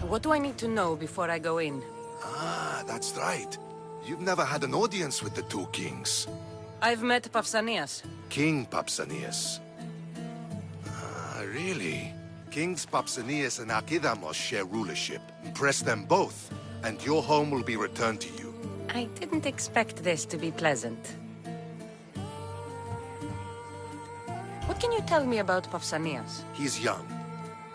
What do I need to know before I go in? Ah, that's right. You've never had an audience with the two kings. I've met Pausanias. King Pausanias. Ah, really? Kings Pausanias and Archidamos share rulership. Impress them both, and your home will be returned to you. I didn't expect this to be pleasant. What can you tell me about Pausanias? He's young.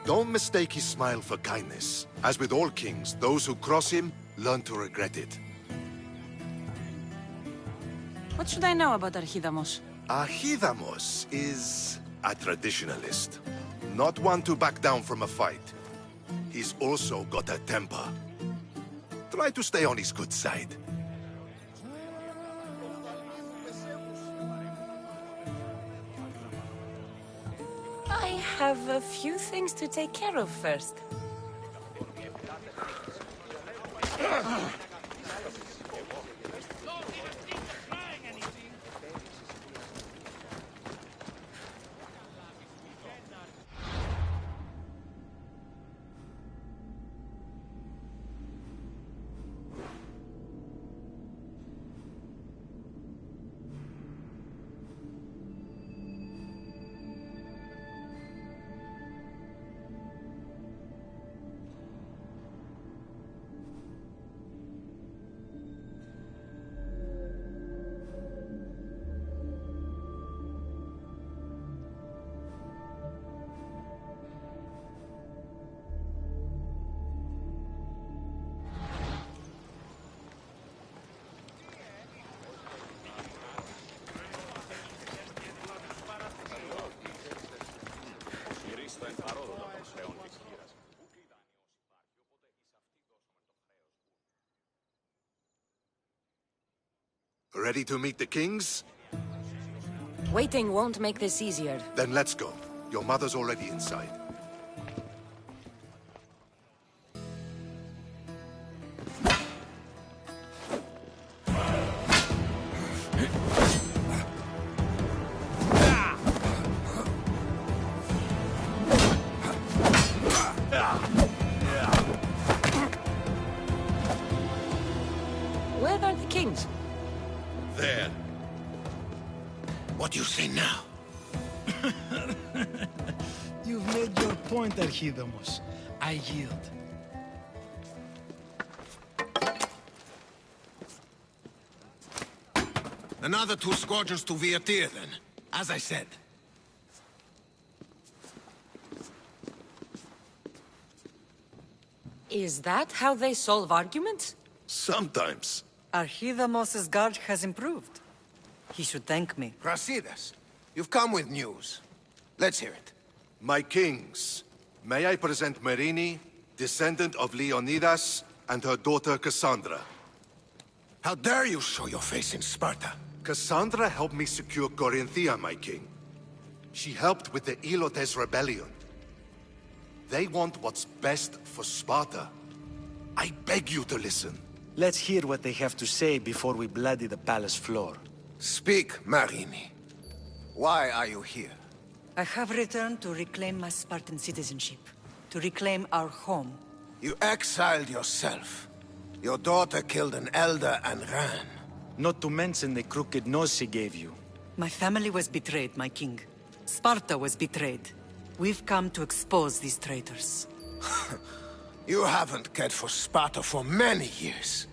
Don't mistake his smile for kindness. As with all kings, those who cross him learn to regret it. What should I know about Archidamos? Archidamos is a traditionalist. Not one to back down from a fight. He's also got a temper. Try to stay on his good side. I have a few things to take care of first. Ready to meet the kings? Waiting won't make this easier. Then let's go. Your mother's already inside. Where are the kings? There. What do you say now? You've made your point, Archidamos. I yield. Another 2 squadrons to Viatir, then. As I said. Is that how they solve arguments? Sometimes. Archidamos's guard has improved. He should thank me. Brasidas, you've come with news. Let's hear it. My kings, may I present Merini, descendant of Leonidas, and her daughter Cassandra. How dare you show your face in Sparta? Cassandra helped me secure Corinthia, my king. She helped with the Elotes rebellion. They want what's best for Sparta. I beg you to listen. Let's hear what they have to say before we bloody the palace floor. Speak, Marini. Why are you here? I have returned to reclaim my Spartan citizenship. To reclaim our home. You exiled yourself. Your daughter killed an elder and ran. Not to mention the crooked nose she gave you. My family was betrayed, my king. Sparta was betrayed. We've come to expose these traitors. You haven't cared for Sparta for many years.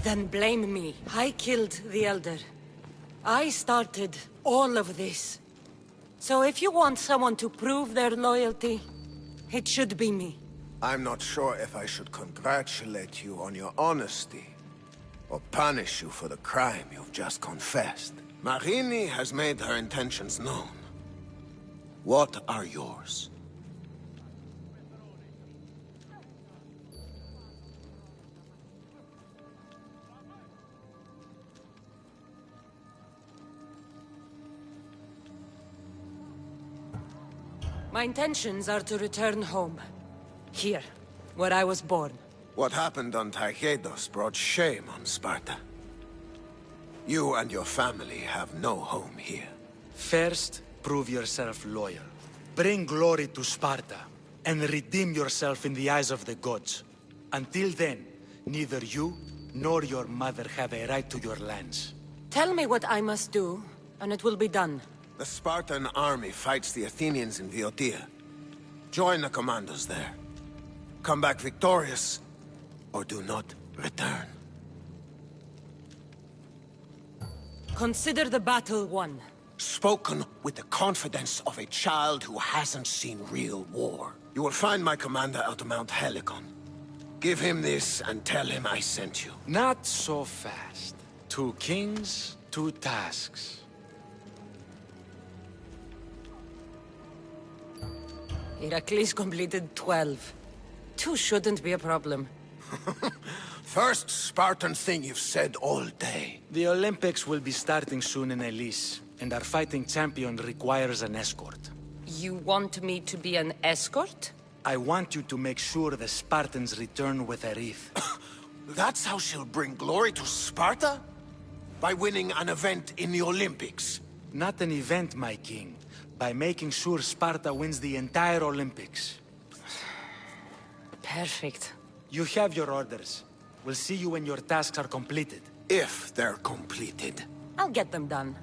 Then blame me. I killed the Elder. I started all of this. So if you want someone to prove their loyalty, it should be me. I'm not sure if I should congratulate you on your honesty, or punish you for the crime you've just confessed. Marini has made her intentions known. What are yours? My intentions are to return home. Here, where I was born. What happened on Taygedos brought shame on Sparta. You and your family have no home here. First, prove yourself loyal. Bring glory to Sparta, and redeem yourself in the eyes of the gods. Until then, neither you nor your mother have a right to your lands. Tell me what I must do, and it will be done. The Spartan army fights the Athenians in Viotia. Join the commandos there. Come back victorious, or do not return. Consider the battle won. Spoken with the confidence of a child who hasn't seen real war. You will find my commander out of Mount Helicon. Give him this and tell him I sent you. Not so fast. 2 kings, 2 tasks. Heracles completed 12. 2 shouldn't be a problem. First Spartan thing you've said all day. The Olympics will be starting soon in Elise, and our fighting champion requires an escort. You want me to be an escort? I want you to make sure the Spartans return with a wreath. That's how she'll bring glory to Sparta? By winning an event in the Olympics? Not an event, my king. By making sure Sparta wins the entire Olympics. Perfect. You have your orders. We'll see you when your tasks are completed. If they're completed. I'll get them done.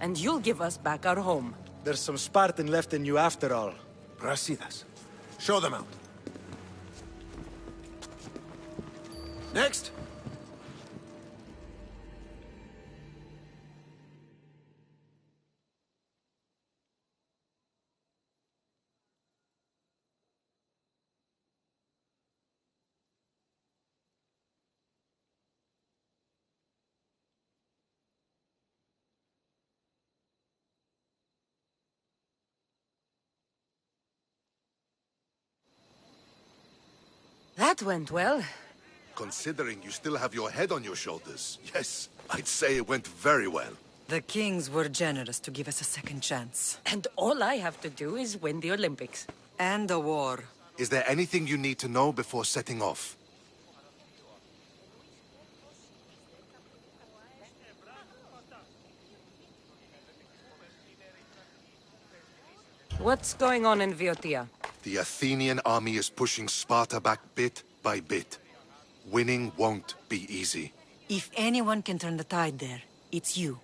And you'll give us back our home. There's some Spartan left in you after all. Brasidas. Show them out. Next. That went well. Considering you still have your head on your shoulders, yes, I'd say it went very well. The kings were generous to give us a second chance. And all I have to do is win the Olympics. And a war. Is there anything you need to know before setting off? What's going on in Viotia? The Athenian army is pushing Sparta back bit by bit. Winning won't be easy. If anyone can turn the tide there, it's you.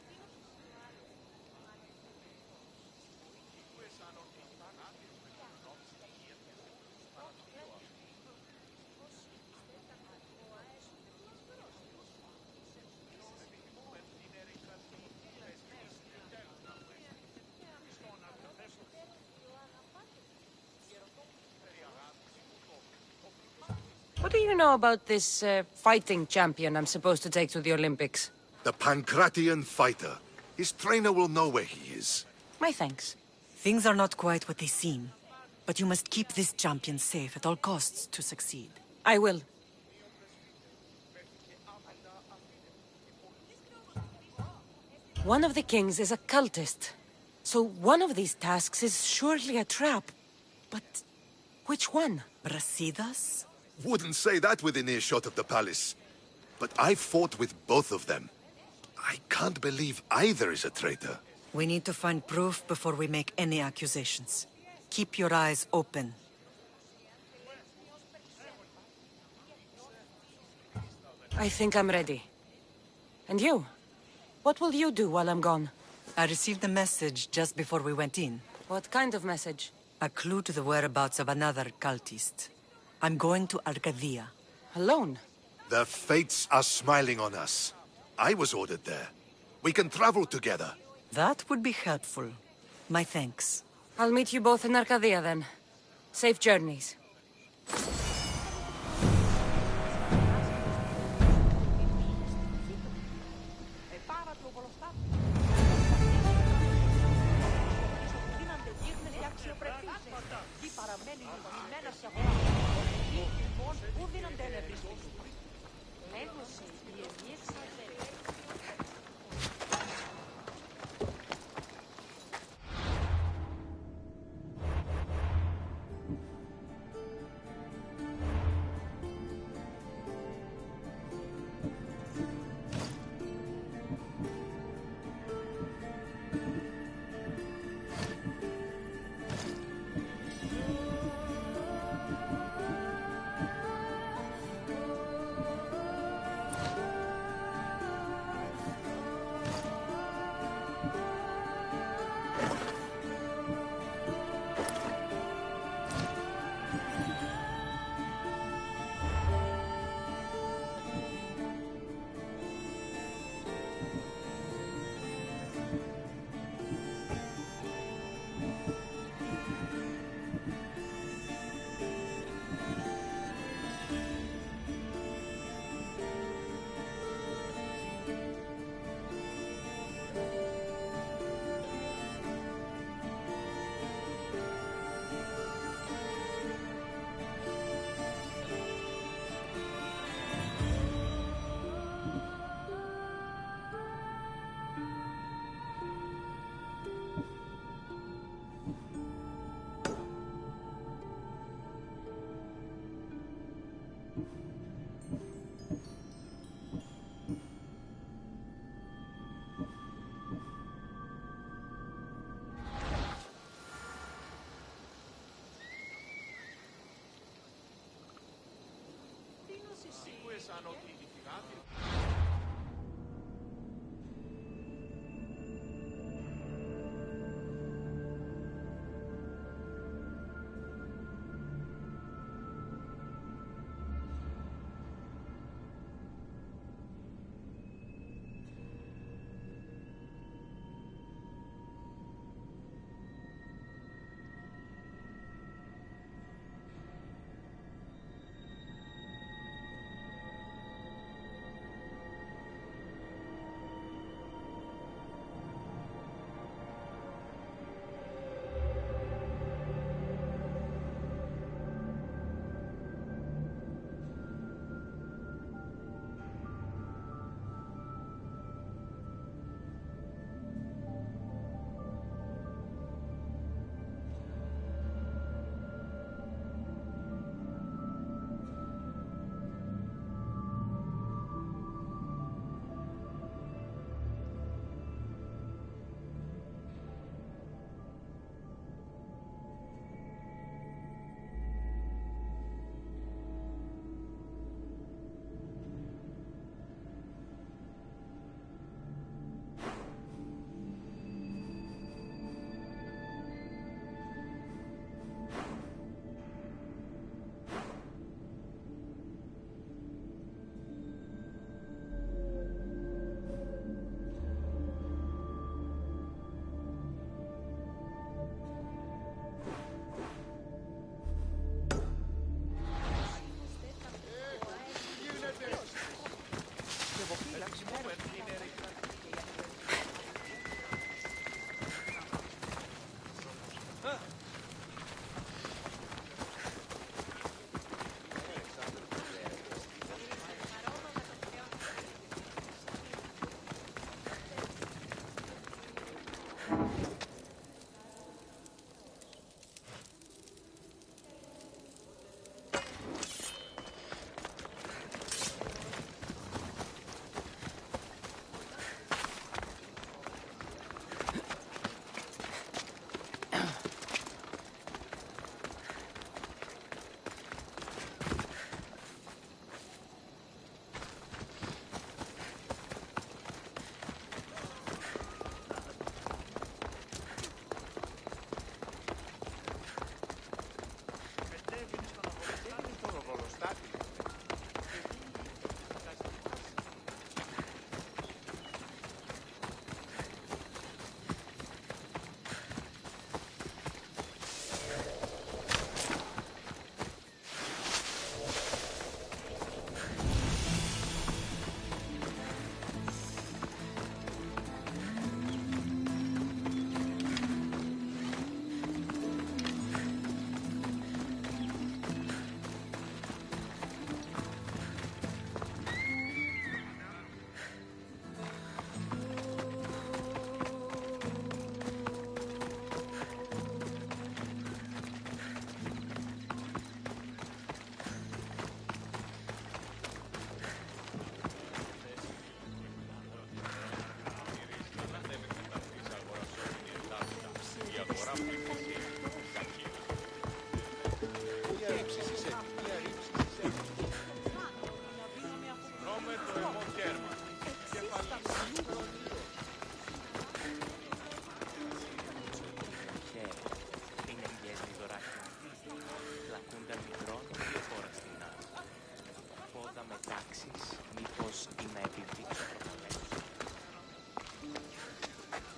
What do you know about this fighting champion I'm supposed to take to the Olympics? The Pancratian fighter. His trainer will know where he is. My thanks. Things are not quite what they seem. But you must keep this champion safe at all costs to succeed. I will. One of the kings is a cultist. So one of these tasks is surely a trap. But which one? Brasidas? Wouldn't say that within earshot of the palace. But I fought with both of them. I can't believe either is a traitor. We need to find proof before we make any accusations. Keep your eyes open. I think I'm ready. And you? What will you do while I'm gone? I received a message just before we went in. What kind of message? A clue to the whereabouts of another cultist. I'm going to Arcadia. Alone? The fates are smiling on us. I was ordered there. We can travel together. That would be helpful. My thanks. I'll meet you both in Arcadia then. Safe journeys.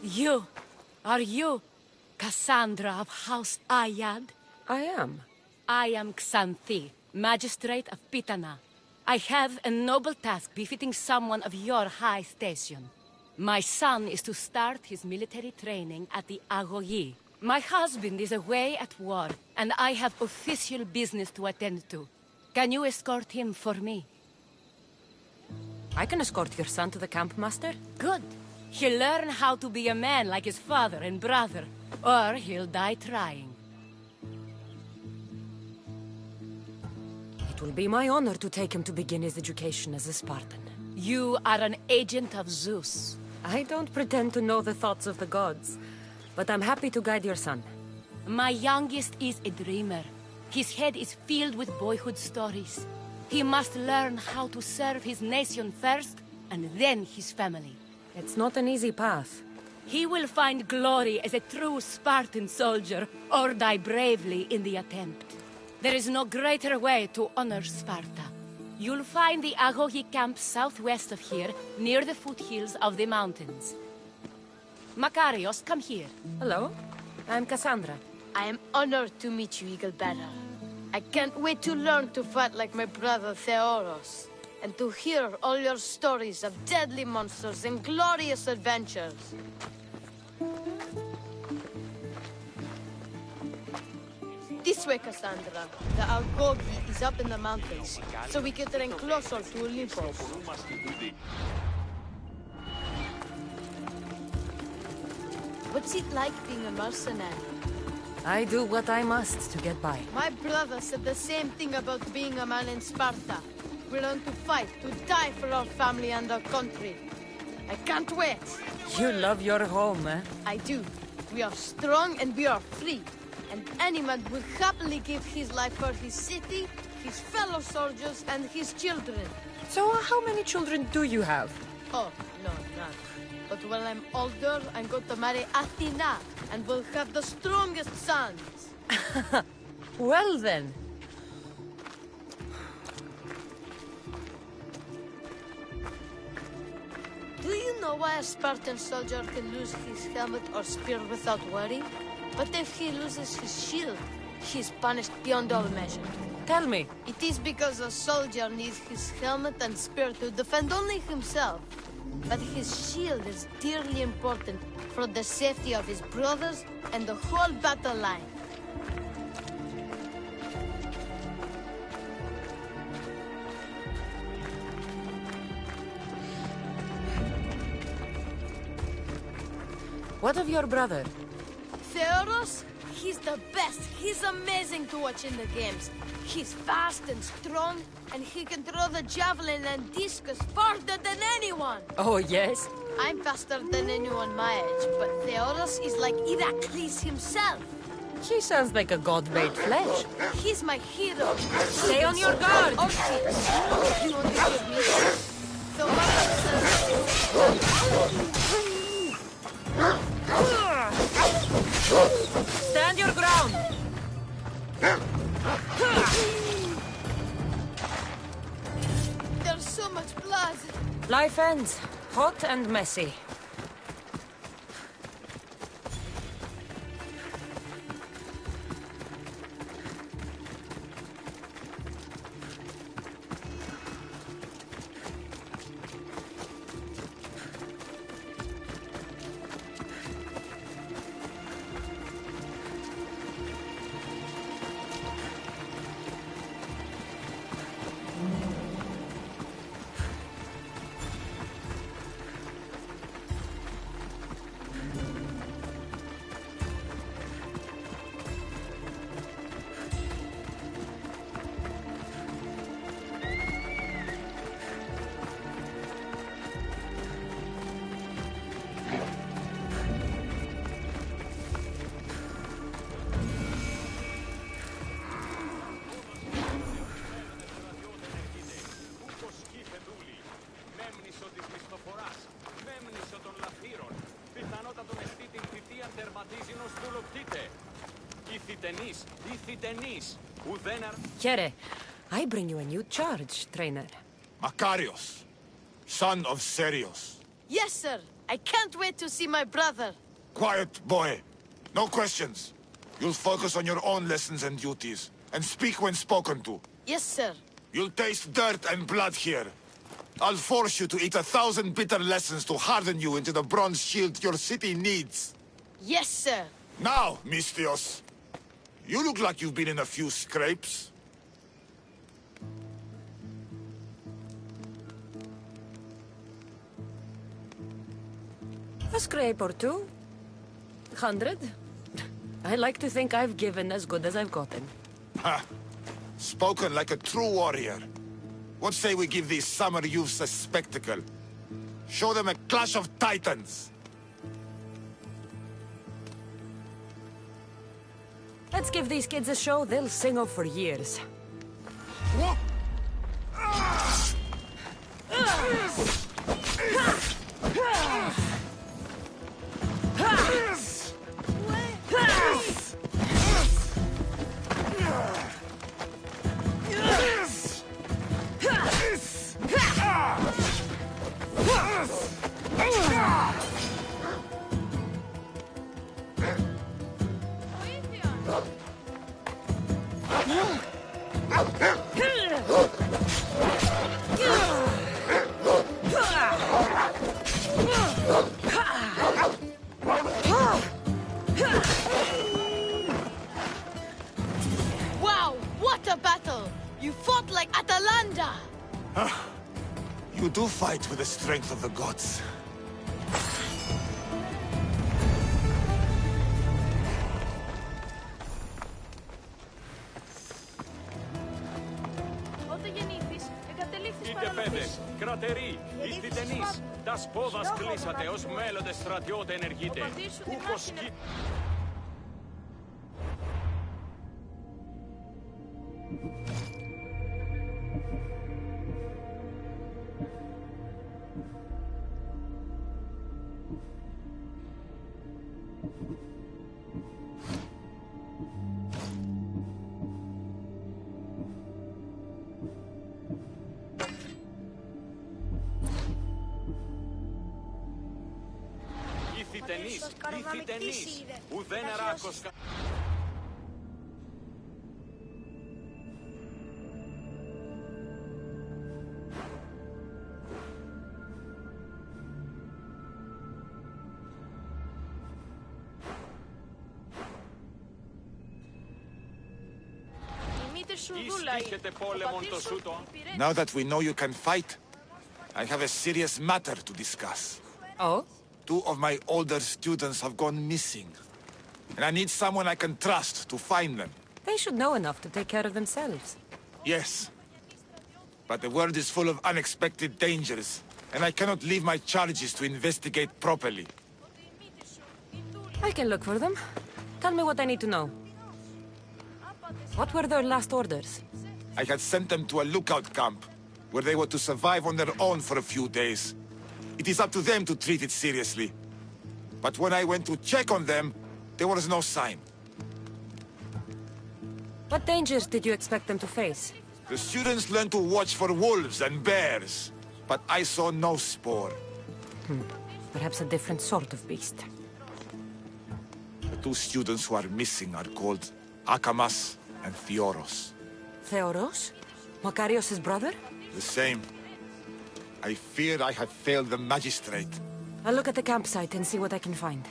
You! Are you Cassandra of House Ayad? I am. I am Xanthi, Magistrate of Pitana. I have a noble task befitting someone of your high station. My son is to start his military training at the Agoyi. My husband is away at war, and I have official business to attend to. Can you escort him for me? I can escort your son to the camp, Master. Good. He'll learn how to be a man like his father and brother, or he'll die trying. It will be my honor to take him to begin his education as a Spartan. You are an agent of Zeus. I don't pretend to know the thoughts of the gods, but I'm happy to guide your son. My youngest is a dreamer. His head is filled with boyhood stories. He must learn how to serve his nation first, and then his family. It's not an easy path. He will find glory as a true Spartan soldier, or die bravely in the attempt. There is no greater way to honor Sparta. You'll find the Agogi camp southwest of here, near the foothills of the mountains. Makarios, come here. Hello, I'm Cassandra. I am honored to meet you, Eagle Bearer. I can't wait to learn to fight like my brother Theoros, and to hear all your stories of deadly monsters and glorious adventures. This way, Cassandra. The Agogi is up in the mountains, so we can train closer to Olympus. What's it like being a mercenary? I do what I must to get by. My brother said the same thing about being a man in Sparta. We learn to fight, to die for our family and our country. I can't wait. You love your home, eh? I do. We are strong and we are free. And any man will happily give his life for his city, his fellow soldiers, and his children. So how many children do you have? Oh, no, none. But when I'm older, I'm going to marry Athena, and we'll have the strongest sons. Well then. Do you know why a Spartan soldier can lose his helmet or spear without worry? But if he loses his shield, he's punished beyond all measure. Tell me. It is because a soldier needs his helmet and spear to defend only himself. But his shield is dearly important for the safety of his brothers and the whole battle line. What of your brother? Theoros? He's the best. He's amazing to watch in the games. He's fast and strong, and he can throw the javelin and discus farther than anyone. Oh, yes? I'm faster than anyone my age, but Theoros is like Heracles himself. He sounds like a god made flesh. He's my hero. Stay on your guard! Oh, shit. You want to give me? So Stand your ground! There's so much blood. Life ends. Hot and messy. Here, I bring you a new charge, trainer. Makarios, son of Serios. Yes, sir. I can't wait to see my brother. Quiet, boy. No questions. You'll focus on your own lessons and duties, and speak when spoken to. Yes, sir. You'll taste dirt and blood here. I'll force you to eat 1,000 bitter lessons to harden you into the bronze shield your city needs. Yes, sir. Now, Mistios. You look like you've been in a few scrapes. A scrape or two. 100. I like to think I've given as good as I've gotten. Ha! Spoken like a true warrior. What say we give these summer youths a spectacle? Show them a clash of titans! Let's give these kids a show they'll sing of for years. What? Wow, what a battle! You fought like Atalanta! You do fight with the strength of the gods. Είτε παιδες, κρατεροί, ηχθητενείς, τα σπόδας κλείσατε ως μέλλοντες στρατιώτε ενεργείτε. Ούκος σκι... Ηχθητενείς, ουδέν ράκος... Now that we know you can fight, I have a serious matter to discuss. Oh? 2 of my older students have gone missing. And I need someone I can trust to find them. They should know enough to take care of themselves. Yes. But the world is full of unexpected dangers, and I cannot leave my charges to investigate properly. I can look for them. Tell me what I need to know. What were their last orders? I had sent them to a lookout camp, where they were to survive on their own for a few days. It is up to them to treat it seriously. But when I went to check on them, there was no sign. What dangers did you expect them to face? The students learned to watch for wolves and bears, but I saw no spoor. Perhaps a different sort of beast. The 2 students who are missing are called Akamas and Theoros. Theoros? Makarios' brother? The same. I fear I have failed the magistrate. I'll look at the campsite and see what I can find.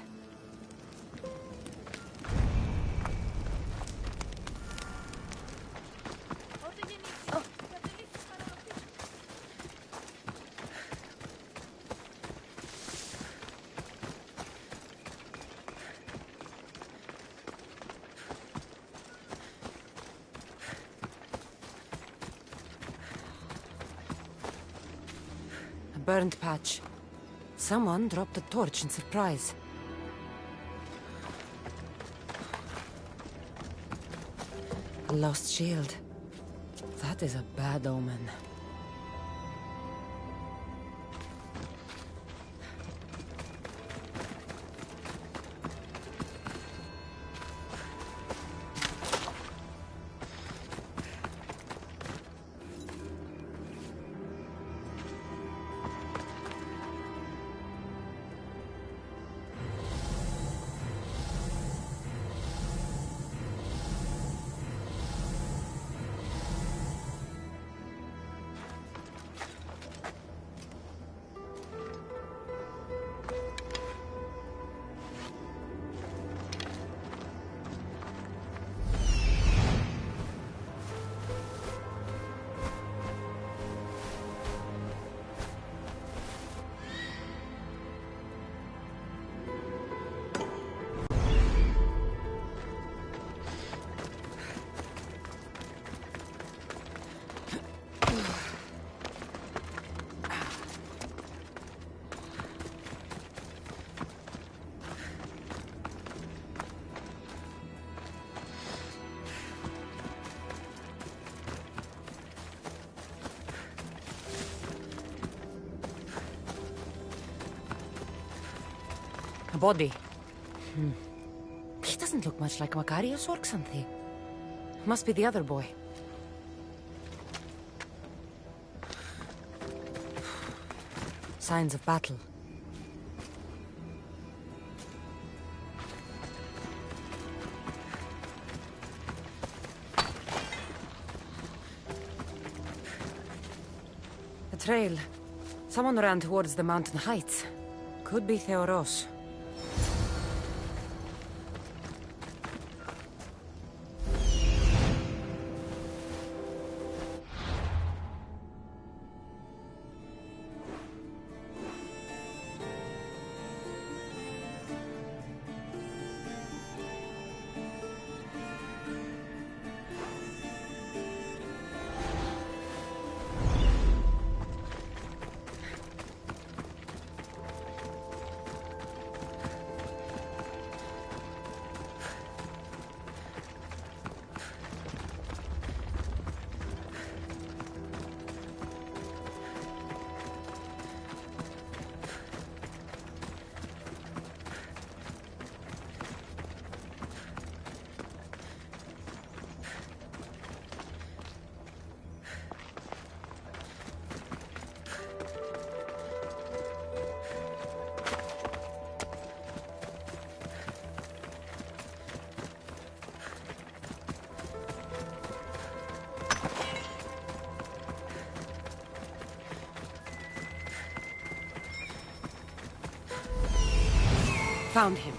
Burned patch. Someone dropped a torch in surprise. A lost shield. That is a bad omen. A body. He doesn't look much like Makarios or Xanthi. Must be the other boy. Signs of battle. A trail. Someone ran towards the mountain heights. Could be Theoros. Found him.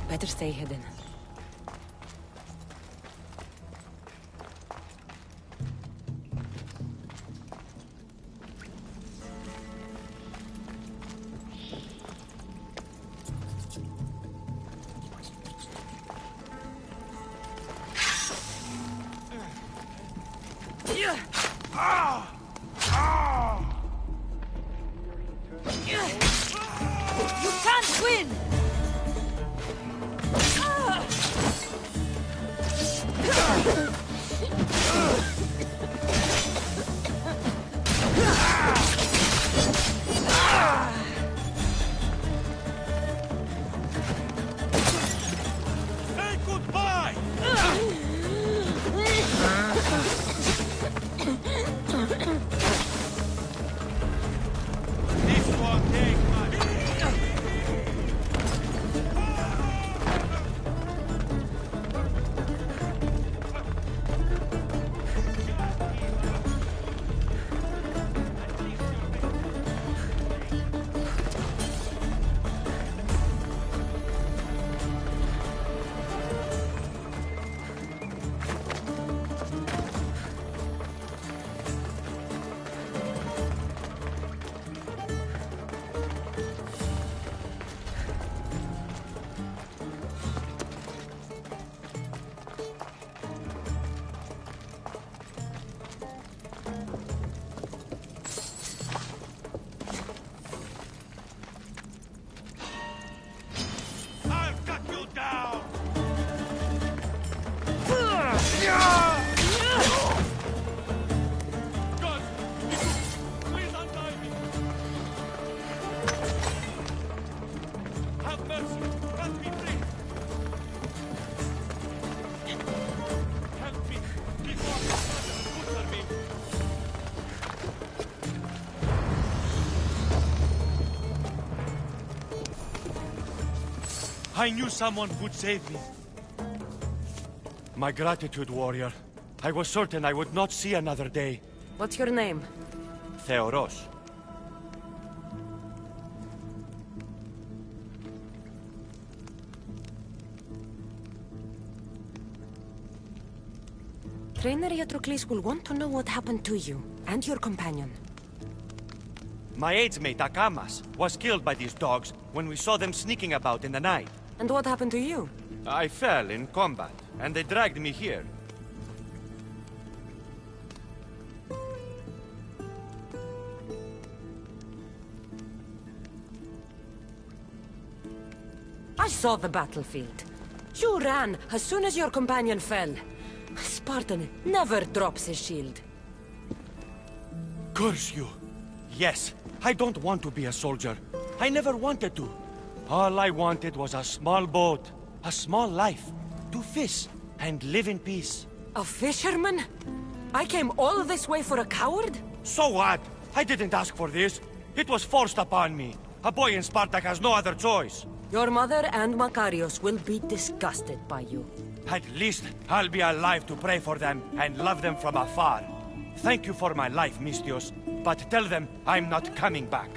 Better stay hidden. You can't win! Say goodbye! This will take my... I'll cut you down! God! Please untie me! Have mercy! Let me free! Help me! Before my father butcher me! I knew someone would save me. My gratitude, warrior. I was certain I would not see another day. What's your name? Theoros. Trainer Iatrocles will want to know what happened to you and your companion. My aide's mate, Akamas, was killed by these dogs when we saw them sneaking about in the night. And what happened to you? I fell in combat, and they dragged me here. I saw the battlefield. You ran as soon as your companion fell. Spartan never drops his shield. Curse you! Yes, I don't want to be a soldier. I never wanted to. All I wanted was a small boat, a small life, to fish and live in peace. A fisherman? I came all this way for a coward? So what? I didn't ask for this. It was forced upon me. A boy in Spartak has no other choice. Your mother and Makarios will be disgusted by you. At least I'll be alive to pray for them and love them from afar. Thank you for my life, Mistios, but tell them I'm not coming back.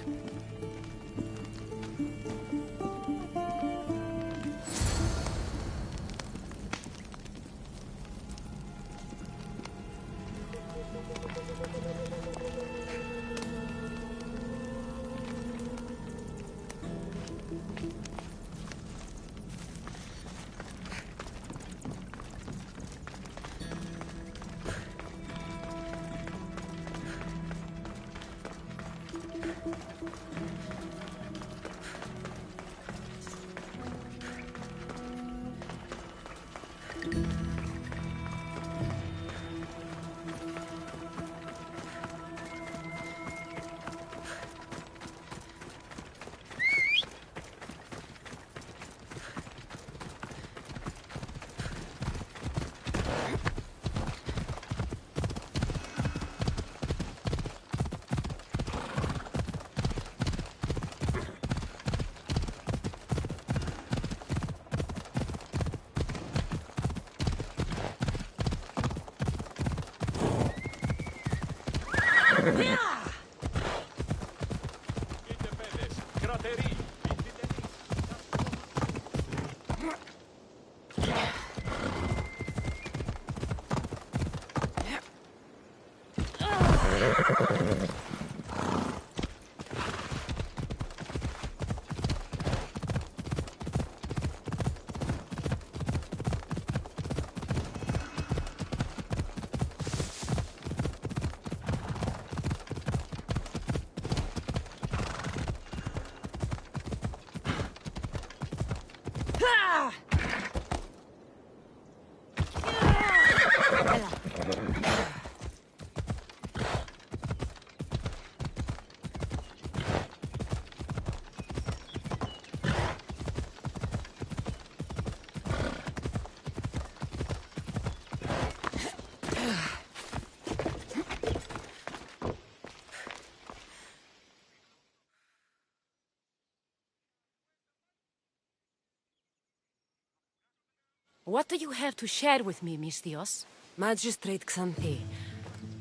What do you have to share with me, Mistios? Magistrate Xanthi,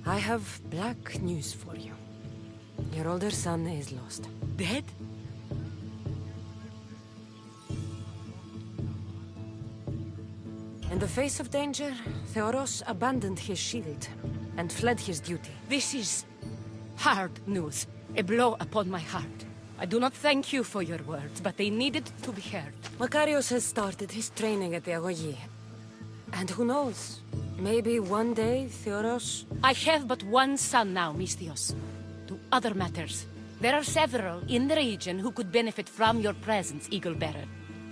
I have black news for you. Your older son is lost. Dead? In the face of danger, Theoros abandoned his shield and fled his duty. This is hard news. A blow upon my heart. I do not thank you for your words, but they needed to be heard. Makarios has started his training at the Agogi. And who knows? Maybe one day, Theoros... I have but one son now, Mistios. To other matters. There are several in the region who could benefit from your presence, Eagle-Bearer.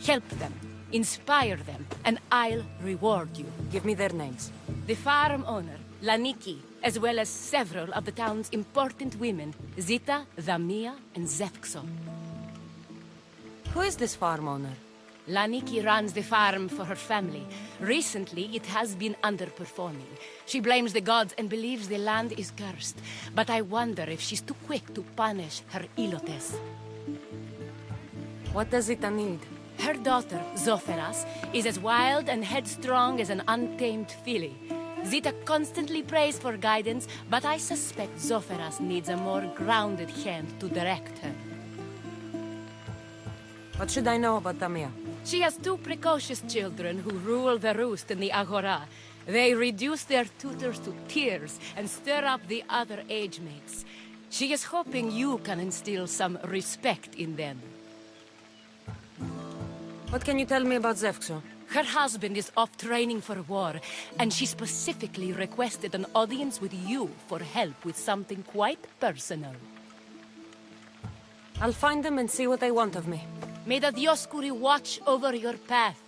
Help them, inspire them, and I'll reward you. Give me their names. The farm owner, Laniki, as well as several of the town's important women, Zita, Dhamia, and Zefxo. Who is this farm owner? Laniki runs the farm for her family. Recently, it has been underperforming. She blames the gods and believes the land is cursed. But I wonder if she's too quick to punish her ilotes. What does Zita need? Her daughter, Zoferas, is as wild and headstrong as an untamed filly. Zita constantly prays for guidance, but I suspect Zoferas needs a more grounded hand to direct her. What should I know about Dhamia? She has two precocious children who rule the roost in the Agora. They reduce their tutors to tears and stir up the other age mates. She is hoping you can instill some respect in them. What can you tell me about Zefxo? Her husband is off training for war, and she specifically requested an audience with you for help with something quite personal. I'll find them and see what they want of me. May the Dioscuri watch over your path.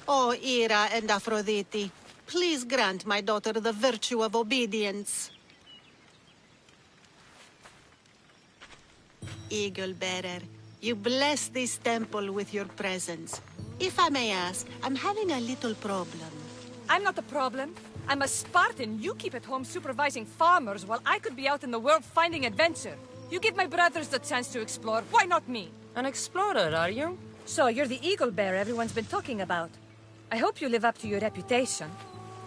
Oh, Ira and Aphrodite, please grant my daughter the virtue of obedience. Eagle-bearer, you bless this temple with your presence. If I may ask, I'm having a little problem. I'm not the problem. I'm a Spartan. You keep at home supervising farmers while I could be out in the world finding adventure. You give my brothers the chance to explore. Why not me? An explorer, are you? So you're the eagle bearer everyone's been talking about. I hope you live up to your reputation.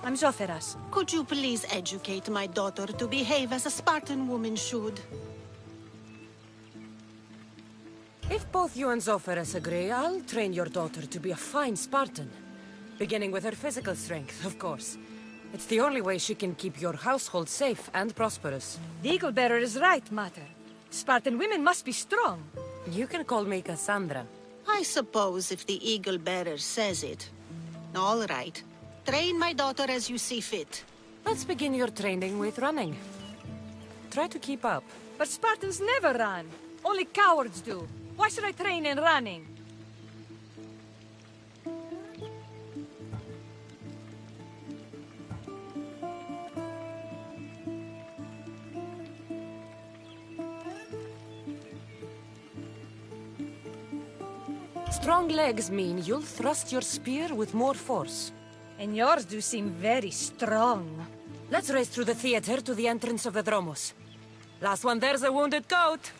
I'm Zoferas. Could you please educate my daughter to behave as a Spartan woman should? If both you and Zoferas agree, I'll train your daughter to be a fine Spartan. Beginning with her physical strength, of course. It's the only way she can keep your household safe and prosperous. The eagle bearer is right, Mater. Spartan women must be strong. You can call me Cassandra. I suppose if the eagle-bearer says it. All right. Train my daughter as you see fit. Let's begin your training with running. Try to keep up. But Spartans never run. Only cowards do. Why should I train in running? Strong legs mean you'll thrust your spear with more force. And yours do seem very strong. Let's race through the theater to the entrance of the Dromos. Last one there's a wounded goat.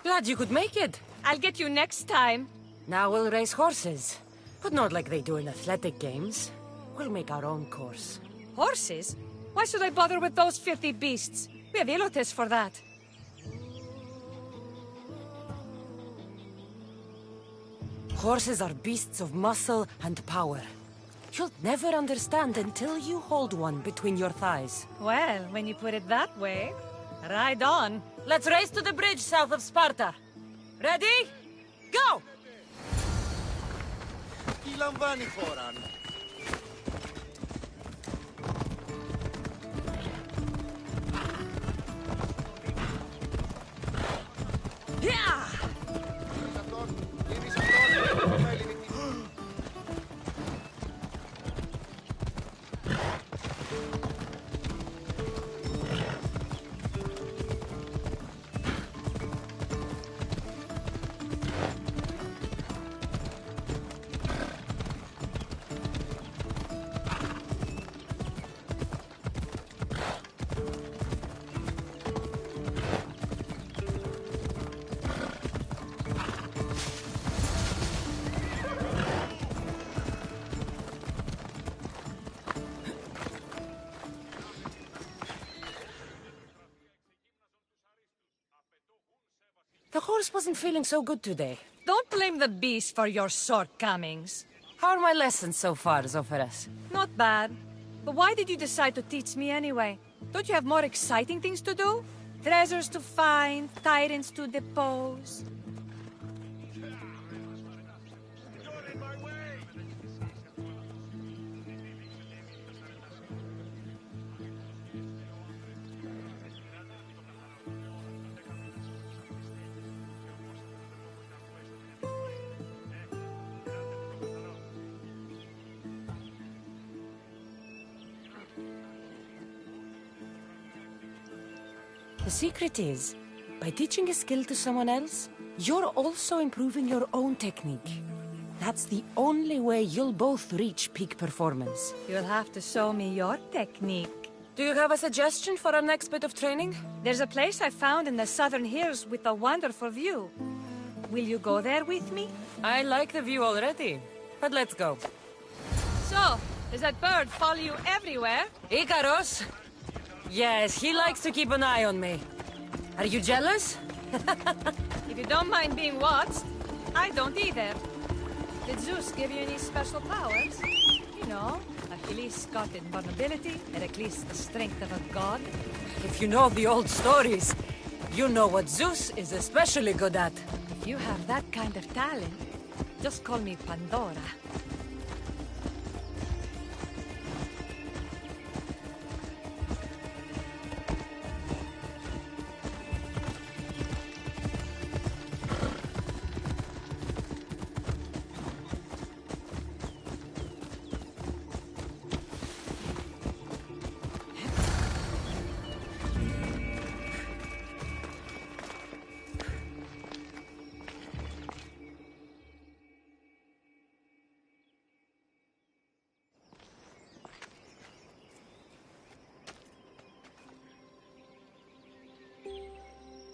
Glad you could make it. I'll get you next time. Now we'll race horses. But not like they do in athletic games. We'll make our own course. Horses? Why should I bother with those filthy beasts? We have Elotes for that. Horses are beasts of muscle and power. You'll never understand until you hold one between your thighs. Well, when you put it that way, ride on. Let's race to the bridge south of Sparta. Ready? Go! Yeah! The horse wasn't feeling so good today. Don't blame the beast for your shortcomings. How are my lessons so far, Zoferas? Not bad. But why did you decide to teach me anyway? Don't you have more exciting things to do? Treasures to find, tyrants to depose. The secret is, by teaching a skill to someone else, you're also improving your own technique. That's the only way you'll both reach peak performance. You'll have to show me your technique. Do you have a suggestion for our next bit of training? There's a place I found in the southern hills with a wonderful view. Will you go there with me? I like the view already, but let's go. So, does that bird follow you everywhere? Ikaros! Yes, he likes to keep an eye on me. Are you jealous? If you don't mind being watched, I don't either. Did Zeus give you any special powers? You know, Achilles got invulnerability, Heracles the strength of a god. If you know the old stories, you know what Zeus is especially good at. If you have that kind of talent, just call me Pandora.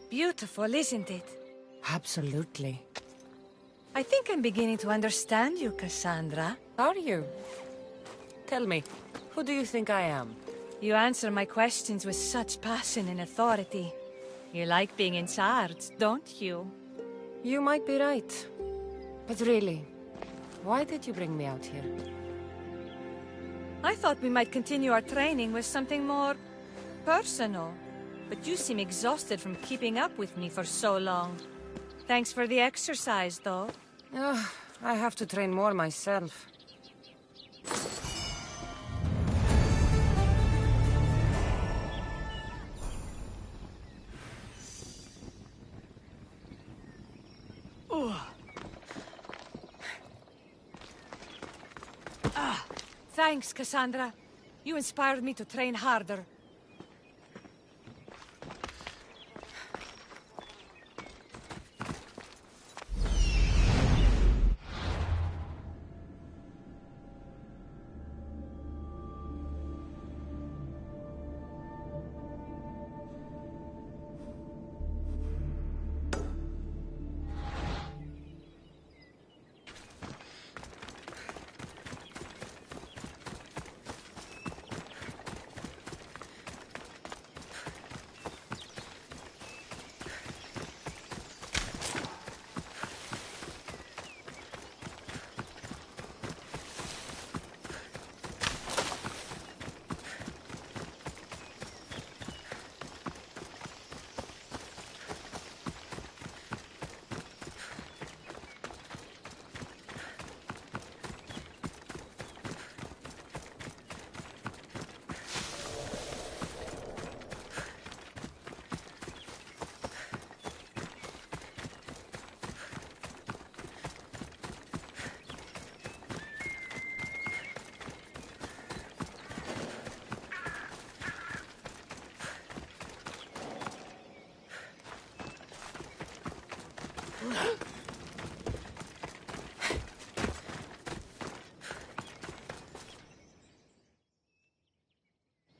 Beautiful, isn't it? Absolutely. I think I'm beginning to understand you, Cassandra. Are you? Tell me, who do you think I am? You answer my questions with such passion and authority. You like being in charge, don't you? You might be right. But really, why did you bring me out here? I thought we might continue our training with something more personal. But you seem exhausted from keeping up with me for so long. Thanks for the exercise, though. I have to train more myself. Thanks, Cassandra. You inspired me to train harder.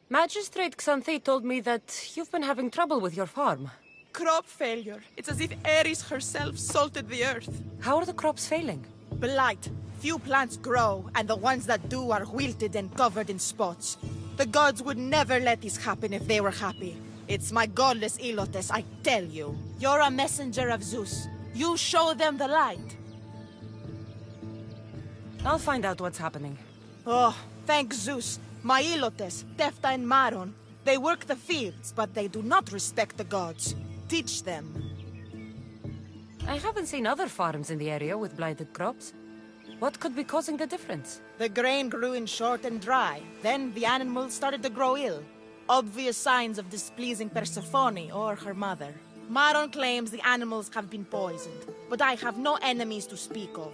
Magistrate Xanthi told me that you've been having trouble with your farm. Crop failure. It's as if Ares herself salted the earth. How are the crops failing? Blight. Few plants grow, and the ones that do are wilted and covered in spots. The gods would never let this happen if they were happy. It's my godless Ilotes, I tell you. You're a messenger of Zeus. You show them the light. I'll find out what's happening. Oh, thank Zeus. My Ilotes, Tefta and Maron, they work the fields, but they do not respect the gods. Teach them. I haven't seen other farms in the area with blighted crops. What could be causing the difference? The grain grew in short and dry. Then the animals started to grow ill. Obvious signs of displeasing Persephone or her mother. Maron claims the animals have been poisoned, but I have no enemies to speak of.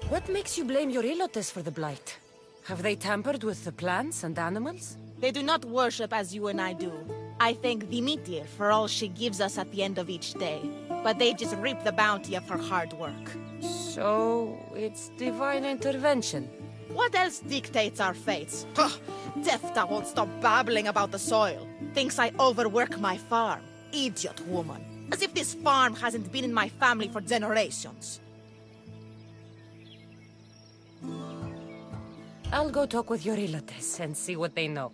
What makes you blame your Ilotes for the blight? Have they tampered with the plants and animals? They do not worship as you and I do. I thank Dimitir for all she gives us at the end of each day, but they just reap the bounty of her hard work. So, it's divine intervention. What else dictates our fates? Tefta won't stop babbling about the soil. Thinks I overwork my farm. Idiot woman. As if this farm hasn't been in my family for generations. I'll go talk with your Ilotes and see what they know.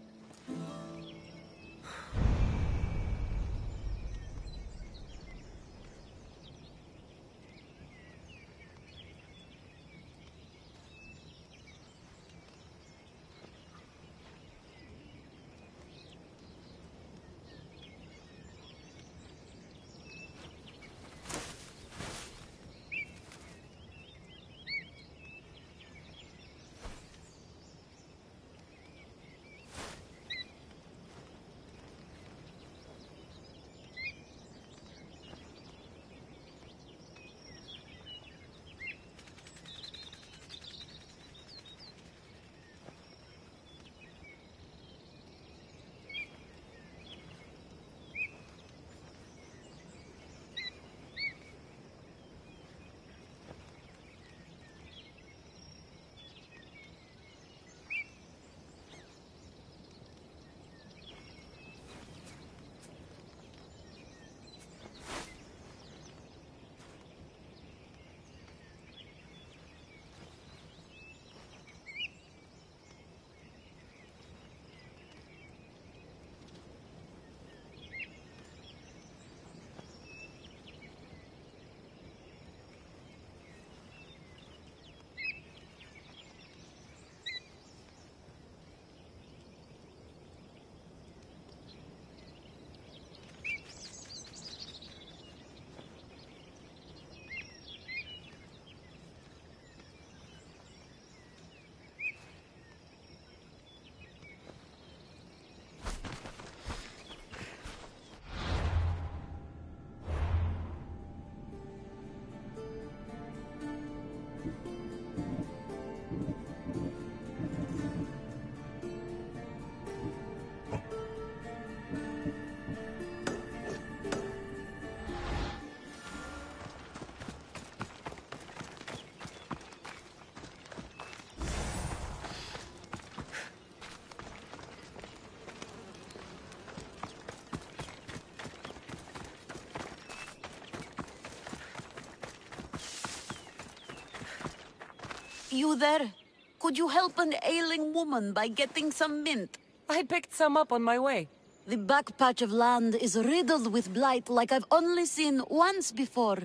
You there? Could you help an ailing woman by getting some mint? I picked some up on my way. The back patch of land is riddled with blight like I've only seen once before.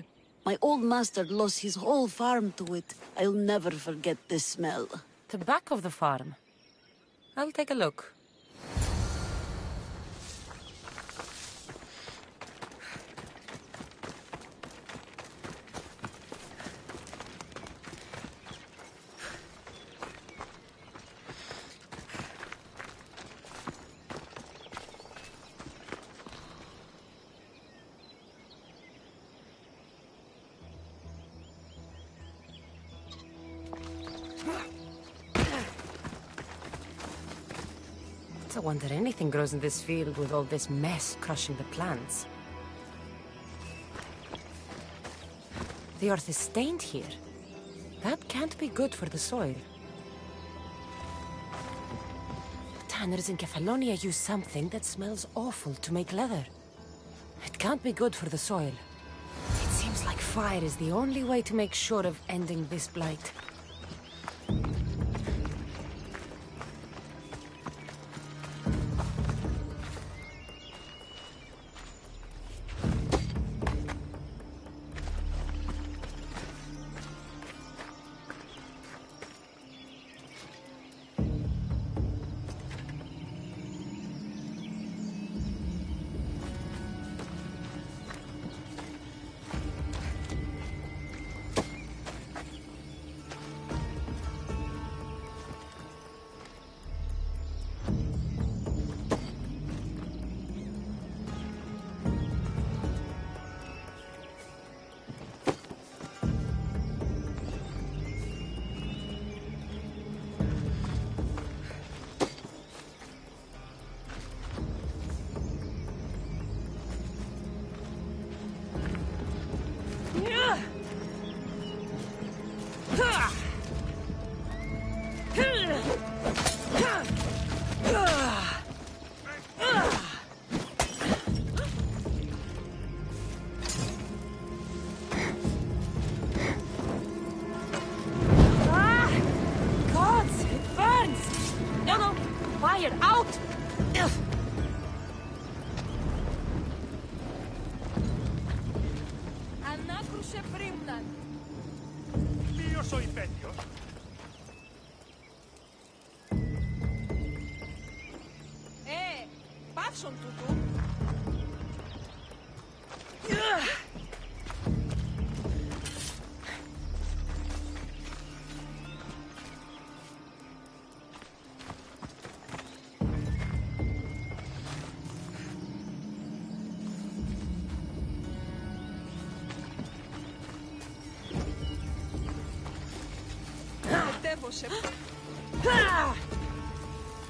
My old master lost his whole farm to it. I'll never forget this smell. The back of the farm? I'll take a look. It's a wonder anything grows in this field with all this mess crushing the plants. The earth is stained here. That can't be good for the soil. Tanners in Kefalonia use something that smells awful to make leather. It can't be good for the soil. It seems like fire is the only way to make sure of ending this blight.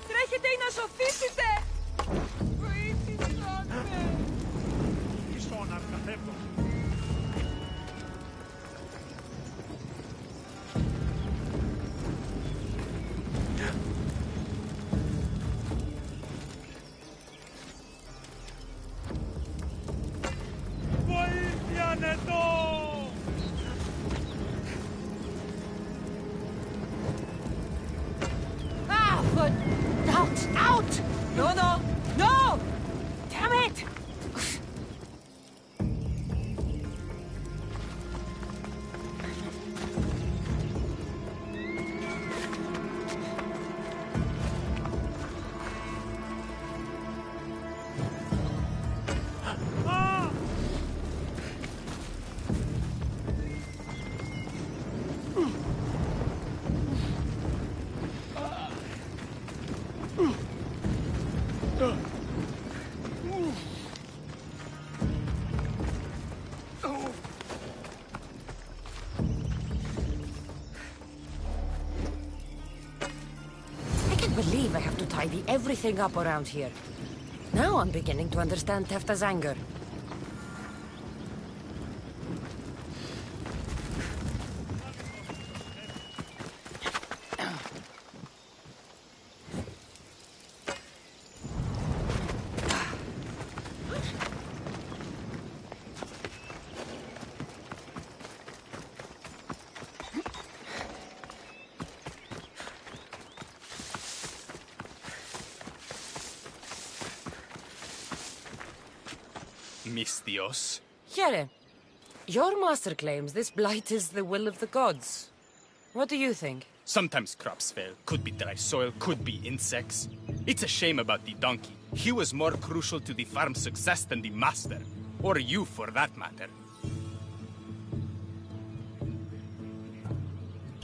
Τρέχετε ή να σωθήσετε! Βοήθησαν με! Ίσον αυγαθεύω. Βοήθεια νετό! Out! No, no! No! Damn it! believe I have to tidy everything up around here. Now I'm beginning to understand Tefta's anger. Mis Dios. Here, your master claims this blight is the will of the gods. What do you think? Sometimes crops fail. Could be dry soil, could be insects. It's a shame about the donkey. He was more crucial to the farm's success than the master. Or you, for that matter.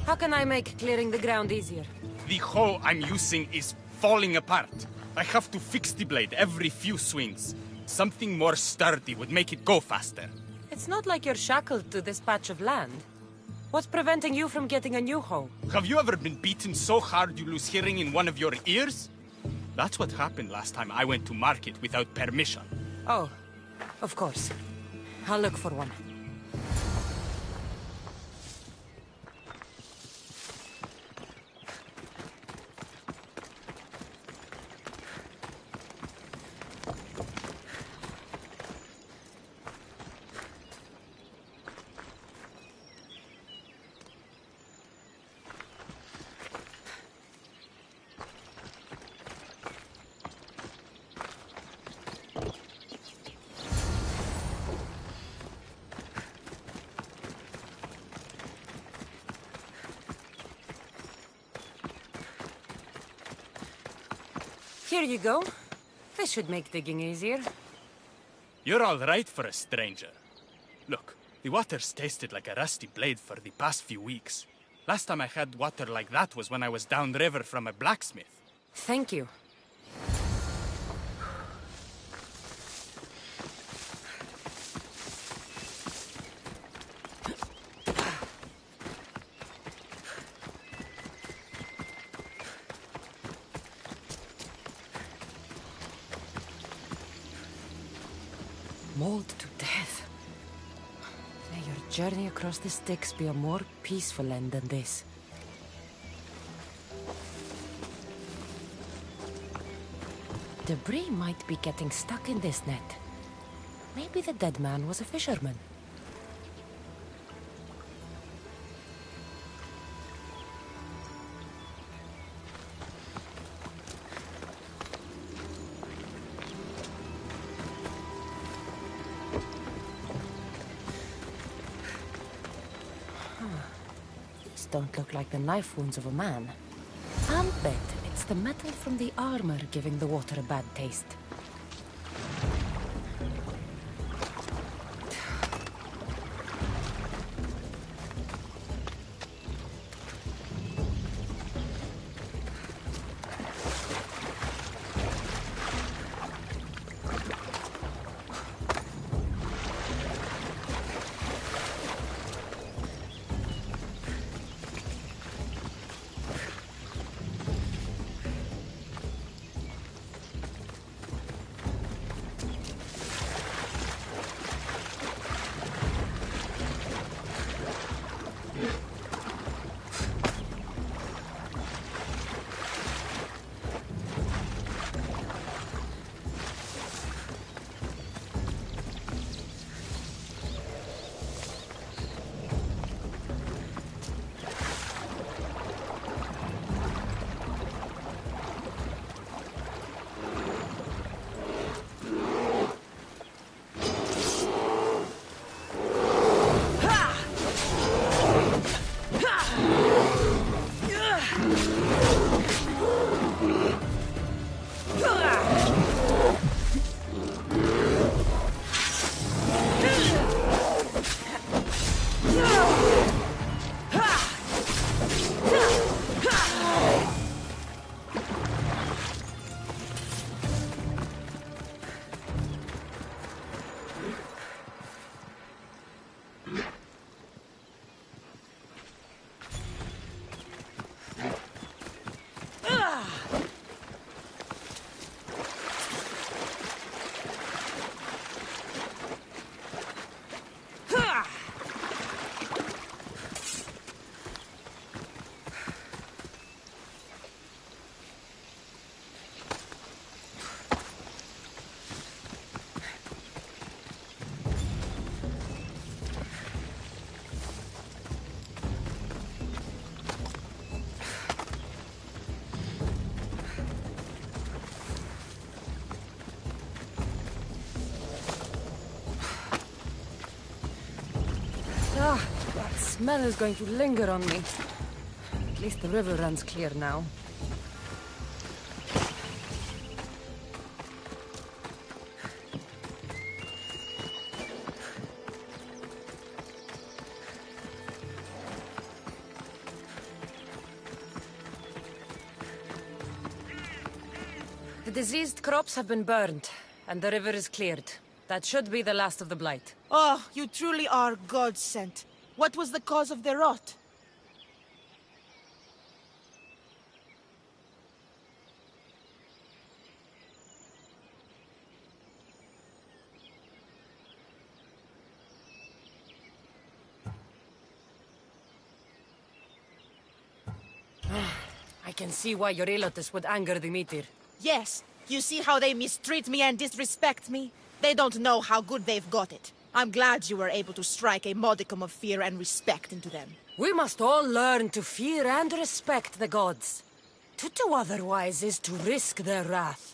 How can I make clearing the ground easier? The hoe I'm using is falling apart. I have to fix the blade every few swings. Something more sturdy would make it go faster. It's not like you're shackled to this patch of land. What's preventing you from getting a new hoe? Have you ever been beaten so hard you lose hearing in one of your ears? That's what happened last time I went to market without permission. Oh, of course. I'll look for one. Here you go. This should make digging easier. You're all right for a stranger. Look, the water's tasted like a rusty blade for the past few weeks. Last time I had water like that was when I was downriver from a blacksmith. Thank you. Mauled to death. May your journey across the Styx be a more peaceful end than this. Debris might be getting stuck in this net. Maybe the dead man was a fisherman. Don't look like the knife wounds of a man. I'll bet it's the metal from the armor giving the water a bad taste. smell is going to linger on me. At least the river runs clear now. The diseased crops have been burned, and the river is cleared. That should be the last of the blight. Oh, you truly are God-sent. What was the cause of their rot? I can see why your Elotus would anger the meteor. Yes, you see how they mistreat me and disrespect me? They don't know how good they've got it. I'm glad you were able to strike a modicum of fear and respect into them. We must all learn to fear and respect the gods. To do otherwise is to risk their wrath.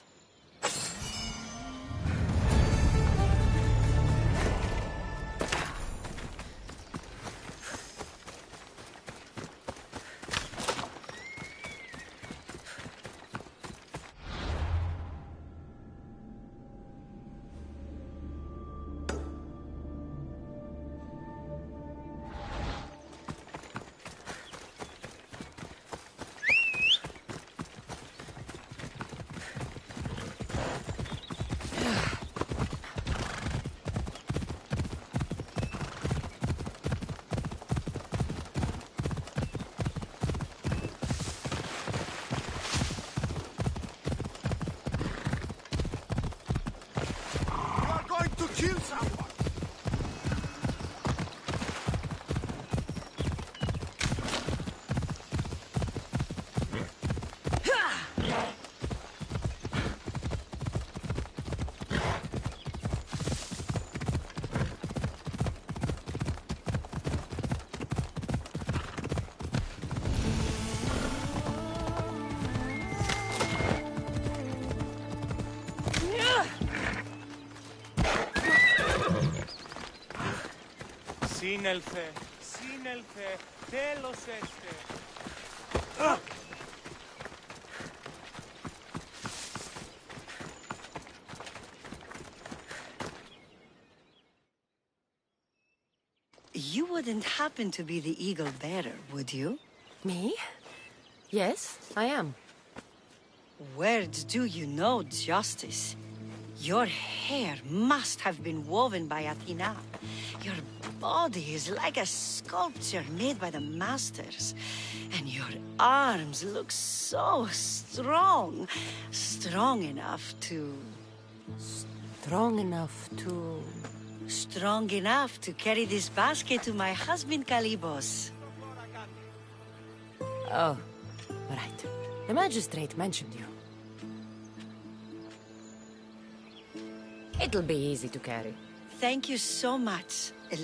Kill someone! Σύνελθε, σύνελθε, τέλος έστε. You wouldn't happen to be the eagle bearer, would you? Me? Yes, I am. Words do you know, Justice? Your hair must have been woven by Athena. Your body is like a sculpture made by the masters. And your arms look so strong. Strong enough to... Strong enough to... Strong enough to carry this basket to my husband, Kalibos. Oh, right. The magistrate mentioned you. It'll be easy to carry. Thank you so much.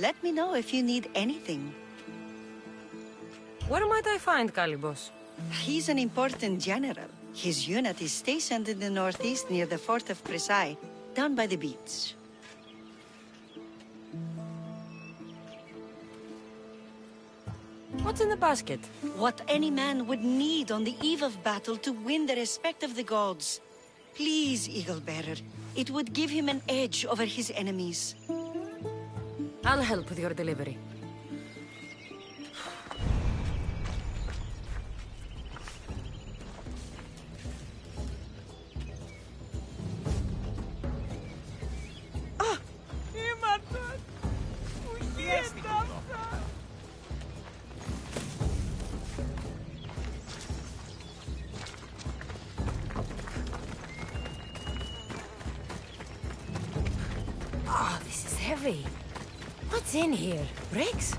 Let me know if you need anything. Where might I find Kalibos? He's an important general. His unit is stationed in the northeast near the fort of Presai, down by the beach. What's in the basket? What any man would need on the eve of battle to win the respect of the gods. Please, Eagle Bearer. It would give him an edge over his enemies. I'll help with your delivery. Oh, this is heavy. What's in here? Bricks?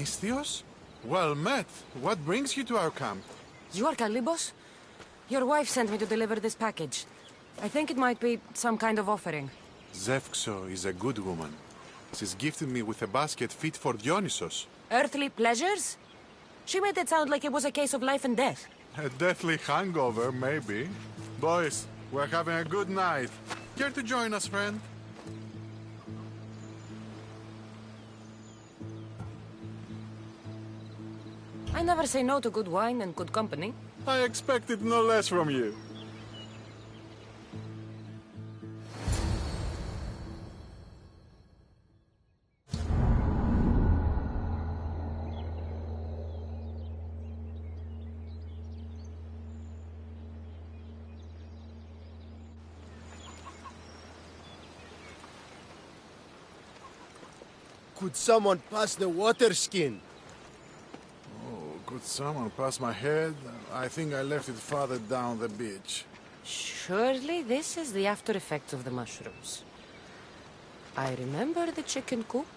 Misthios? Well met. What brings you to our camp? You are Kalibos? Your wife sent me to deliver this package. I think it might be some kind of offering. Zevxo is a good woman. She's gifted me with a basket fit for Dionysos. Earthly pleasures? She made it sound like it was a case of life and death. A deathly hangover, maybe. Boys, we're having a good night. Care to join us, friend? I never say no to good wine and good company. I expected no less from you. Could someone pass the water skin? Could someone pass my head? I think I left it farther down the beach. Surely this is the after effects of the mushrooms. I remember the chicken coop.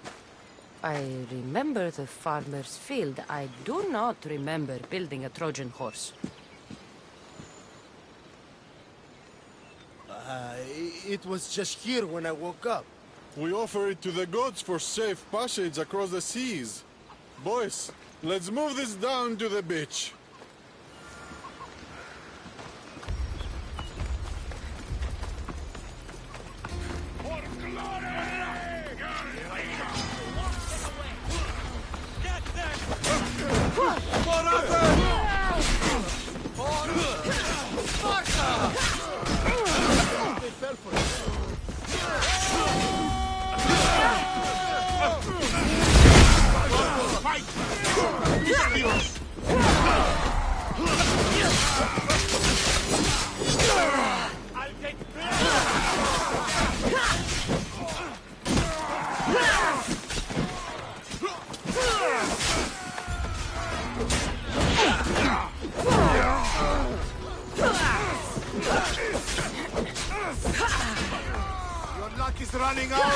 I remember the farmer's field. I do not remember building a Trojan horse. It was just here when I woke up. We offer it to the gods for safe passage across the seas. Boys, let's move this down to the beach. Your luck is running out.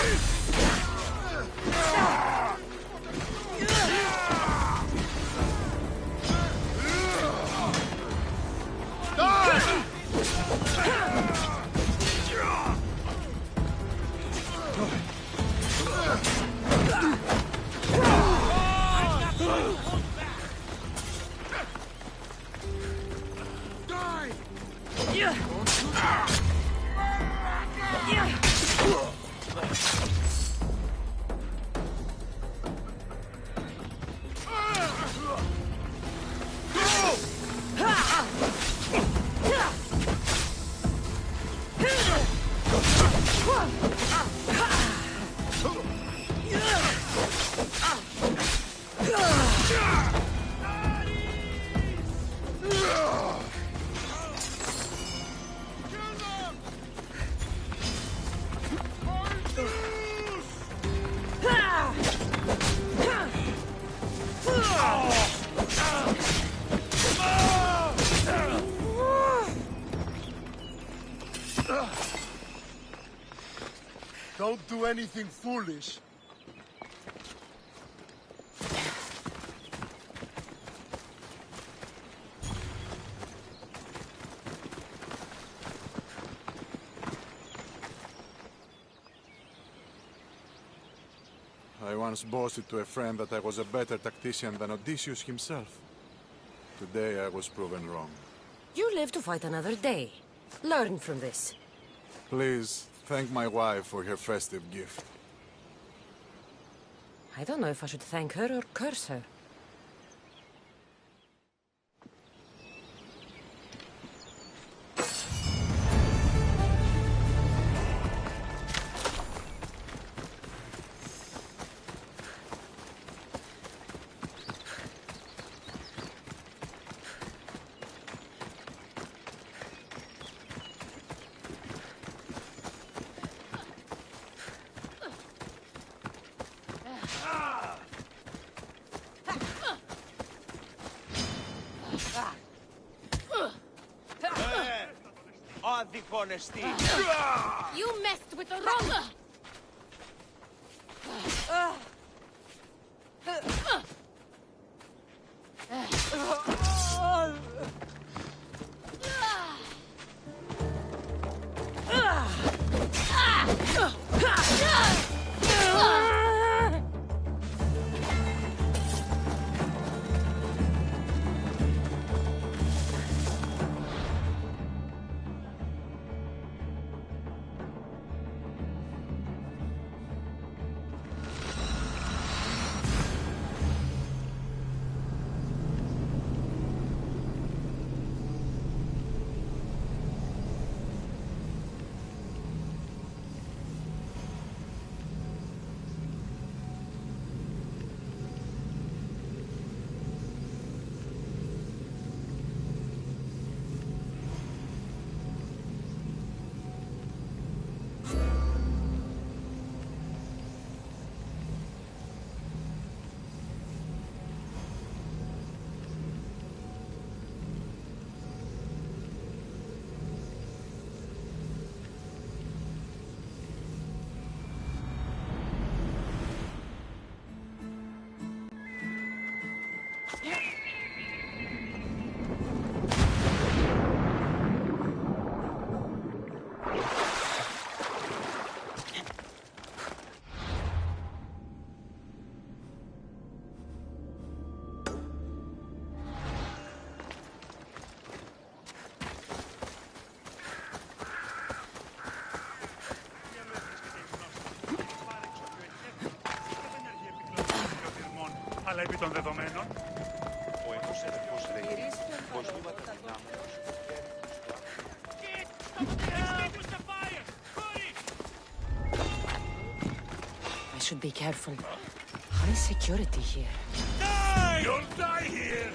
Don't do anything foolish. I once boasted to a friend that I was a better tactician than Odysseus himself. Today I was proven wrong. You live to fight another day. Learn from this. Please, thank my wife for her festive gift. I don't know if I should thank her or curse her. You messed with the wrong... Αλλά επί των δεδομένων, ο ενός ερευνός λέει πως βήματα δυνάμεως I should be careful. High security here. Die! You'll die here!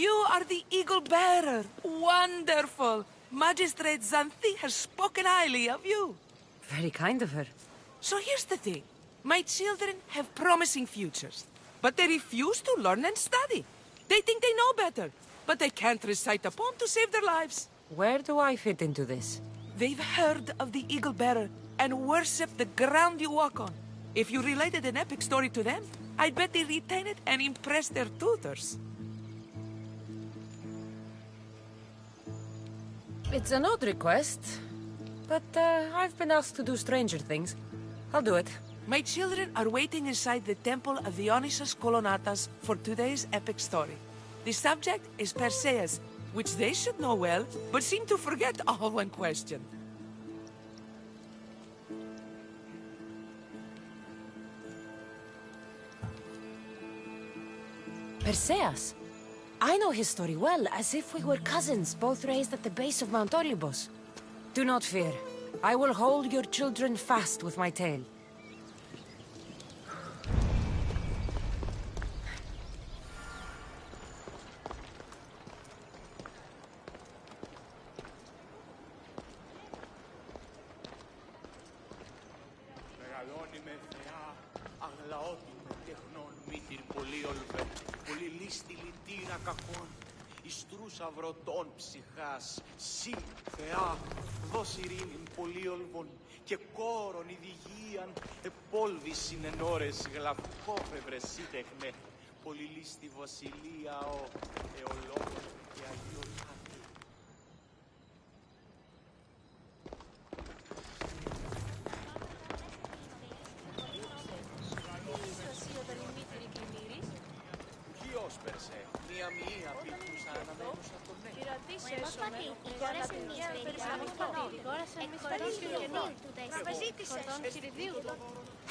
You are the Eagle Bearer. Wonderful. Magistrate Xanthi has spoken highly of you. Very kind of her. So here's the thing. My children have promising futures, but they refuse to learn and study. They think they know better, but they can't recite a poem to save their lives. Where do I fit into this? They've heard of the Eagle Bearer and worship the ground you walk on. If you related an epic story to them, I bet they retain it and impress their tutors. It's an odd request, but I've been asked to do stranger things. I'll do it. My children are waiting inside the Temple of Dionysus Kolonatas for today's epic story. The subject is Perseus, which they should know well, but seem to forget all when questioned. Perseus? I know his story well, as if we were cousins, both raised at the base of Mount Olympus. Do not fear. I will hold your children fast with my tail. Μεγαλώνει με θεά, αγλαώτη με τεχνών, μύτην πολύολβε, πολυλίστη λυτήρα κακών, ιστρούς αυρωτών ψυχάς, σύ, θεά, δώσ' ειρήνην πολύολβων και κόρον ειδηγίαν, επόλβησιν εν ώρες γλαυκόφευρες σύτεχνε, πολυλίστη βασιλεία ο εολόγων και αγίων άδει. Ποιος Περσέ, μία πίτουσα αναμένουσα τον νέο.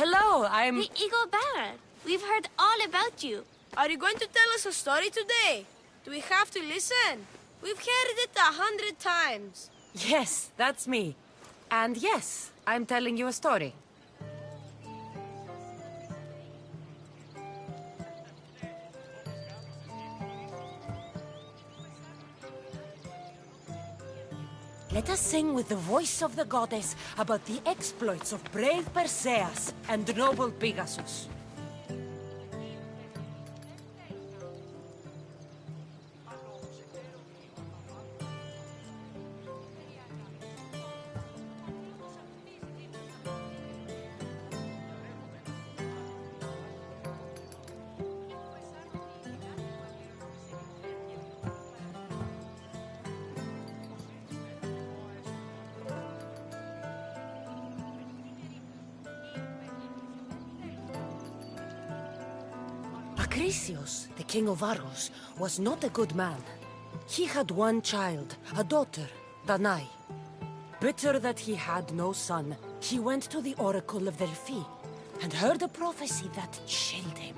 Hello, I'm... The Eagle Bearer. We've heard all about you. Are you going to tell us a story today? Do we have to listen? We've heard it 100 times. Yes, that's me. And yes, I'm telling you a story. Let us sing with the voice of the goddess about the exploits of brave Perseus and noble Pegasus. Acrisius, the king of Argos, was not a good man. He had one child, a daughter, Danae. Bitter that he had no son, he went to the oracle of Delphi and heard a prophecy that chilled him.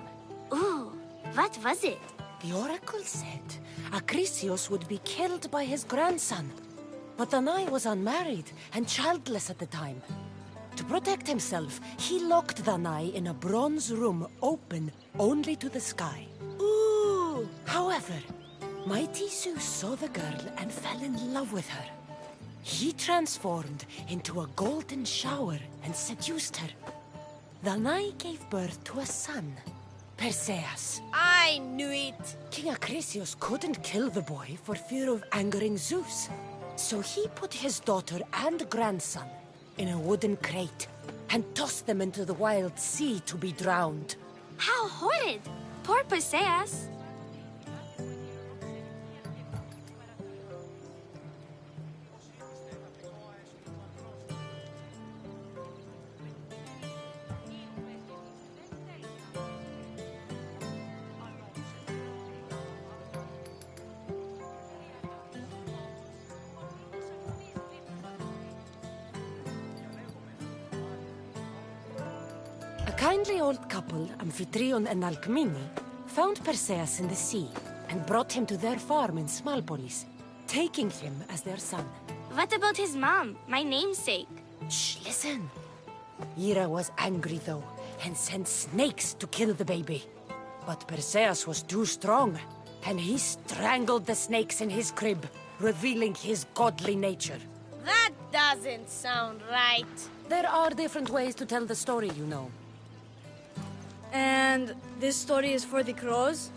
Ooh, what was it? The oracle said Acrisius would be killed by his grandson. But Danae was unmarried and childless at the time. To protect himself, he locked Danae in a bronze room open only to the sky. Ooh! However, mighty Zeus saw the girl and fell in love with her. He transformed into a golden shower and seduced her. Danae gave birth to a son, Perseus. I knew it! King Acrisius couldn't kill the boy for fear of angering Zeus. So he put his daughter and grandson in a wooden crate and tossed them into the wild sea to be drowned. How horrid! Poor Perseus. A kindly old couple, Amphitryon and Alcmene, found Perseus in the sea and brought him to their farm in Smalpolis, taking him as their son. What about his mom, my namesake? Shh, listen. Hera was angry though, and sent snakes to kill the baby. But Perseus was too strong, and he strangled the snakes in his crib, revealing his godly nature. That doesn't sound right. There are different ways to tell the story, you know. And this story is for the crows?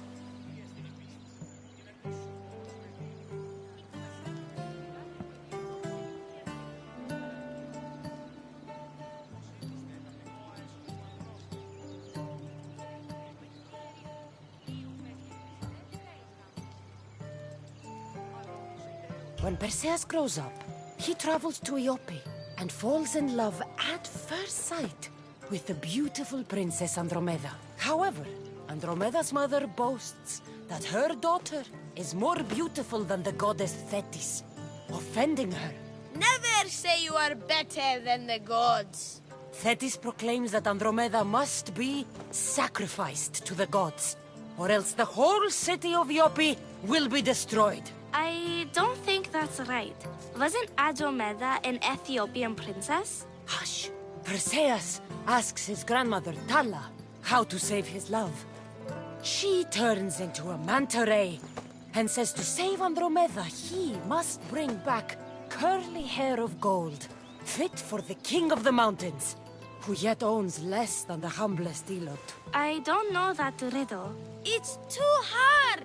When Perseus grows up, he travels to Iope and falls in love at first sight with the beautiful Princess Andromeda. However, Andromeda's mother boasts that her daughter is more beautiful than the goddess Thetis, offending her. Never say you are better than the gods. Thetis proclaims that Andromeda must be sacrificed to the gods, or else the whole city of Iope will be destroyed. I don't think that's right. Wasn't Andromeda an Ethiopian princess? Hush. Perseus asks his grandmother, Thala, how to save his love. She turns into a manta ray and says to save Andromeda, he must bring back curly hair of gold, fit for the king of the mountains, who yet owns less than the humblest Elot. I don't know that riddle. It's too hard!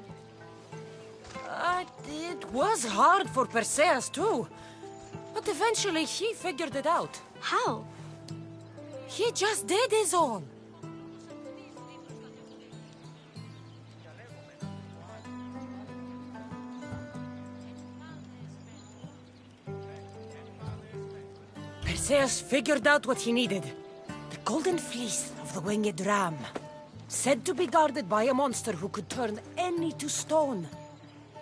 It was hard for Perseus too, but eventually he figured it out. How? He just did his own. Perseus figured out what he needed. The golden fleece of the winged ram, said to be guarded by a monster who could turn any to stone.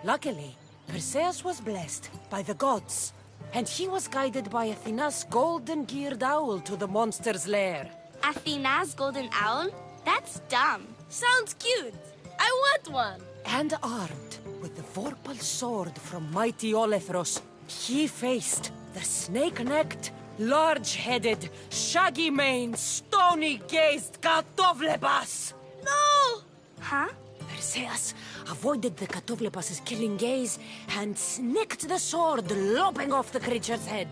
Luckily, Perseus was blessed by the gods, and he was guided by Athena's golden-geared owl to the monster's lair. Athena's golden owl? That's dumb. Sounds cute. I want one. And armed with the vorpal sword from mighty Olethros, he faced the snake-necked, large-headed, shaggy-maned, stony-gazed Katovlebas! No! Huh? Perseus avoided the Katovlebas's killing gaze and snicked the sword, lopping off the creature's head.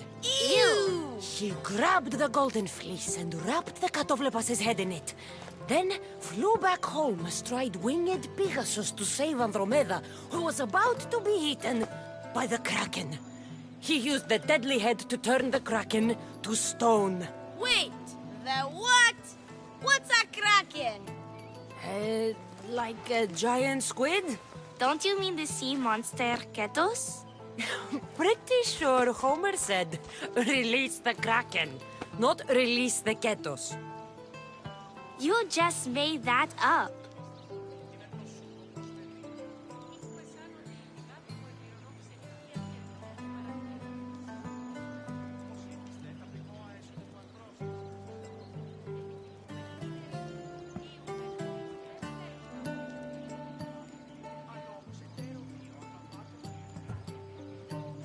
Ew! He grabbed the golden fleece and wrapped the Katovlebas's head in it. Then flew back home astride winged Pegasus to save Andromeda, who was about to be eaten by the Kraken. He used the deadly head to turn the Kraken to stone. Wait! The what? What's a kraken? Like a giant squid? Don't you mean the sea monster Ketos? Pretty sure Homer said, release the Kraken, not release the Ketos. You just made that up.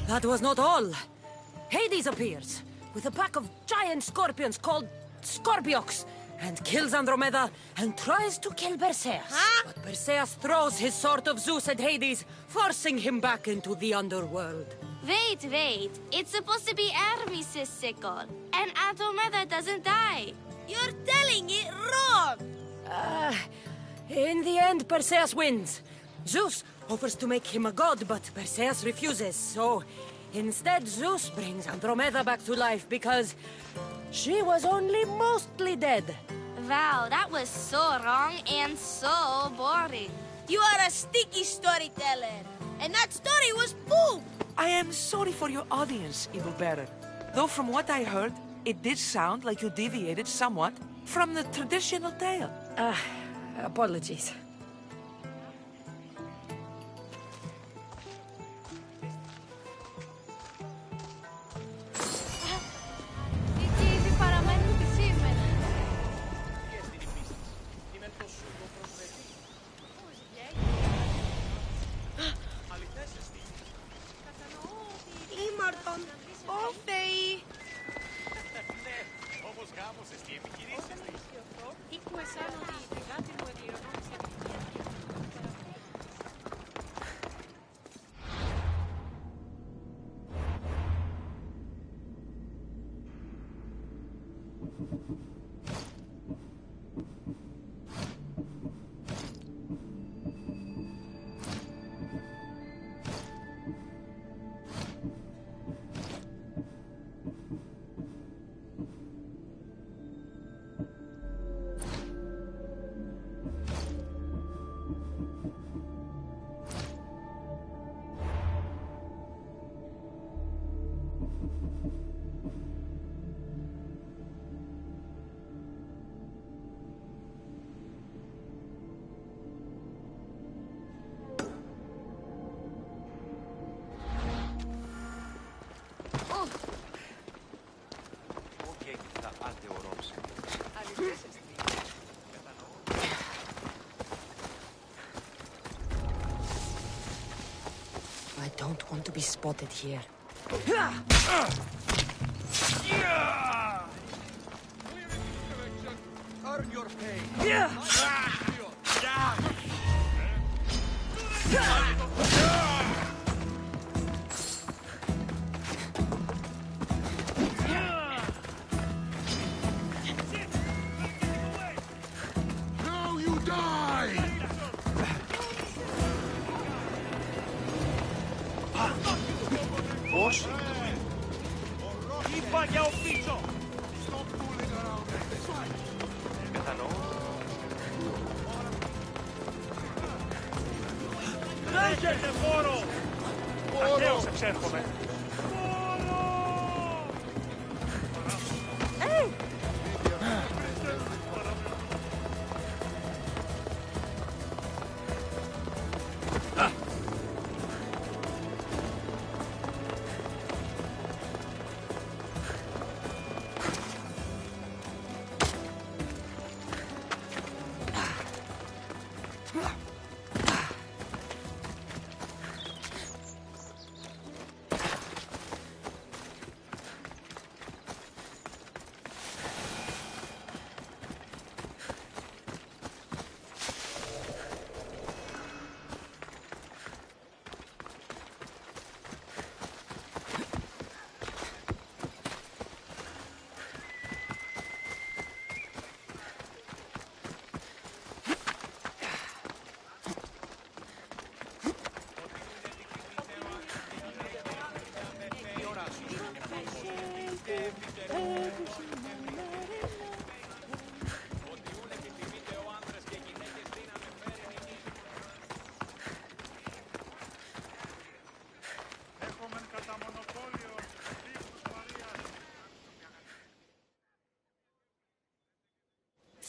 That was not all. Hades appears with a pack of giant scorpions called Scorpiox and kills Andromeda and tries to kill Perseus. But Perseus throws his sword of Zeus at Hades, forcing him back into the underworld. Wait. It's supposed to be Hermes' sickle. And Andromeda doesn't die. You're telling it wrong! In the end, Perseus wins. Zeus offers to make him a god, but Perseus refuses, so instead Zeus brings Andromeda back to life because she was only mostly dead. Wow, that was so wrong and so boring. You are a sticky storyteller, and that story was poop! I am sorry for your audience, Evil Bearer. Though from what I heard, it did sound like you deviated somewhat from the traditional tale. Apologies. Ήμαρτον, ω Θεοί! Όπως γάμωσες τι επιχειρήσεις της. I don't want to be spotted here. Earn your pay. Now you die! Πώς? Είπα για ο πίσω! Κατανοώ. Έχετε φόρο! Αρχαίος εξέρχομαι.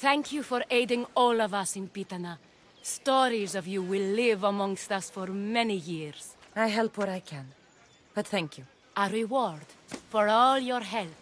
Thank you for aiding all of us in Pitana. Stories of you will live amongst us for many years. I help where I can, but thank you. A reward for all your help.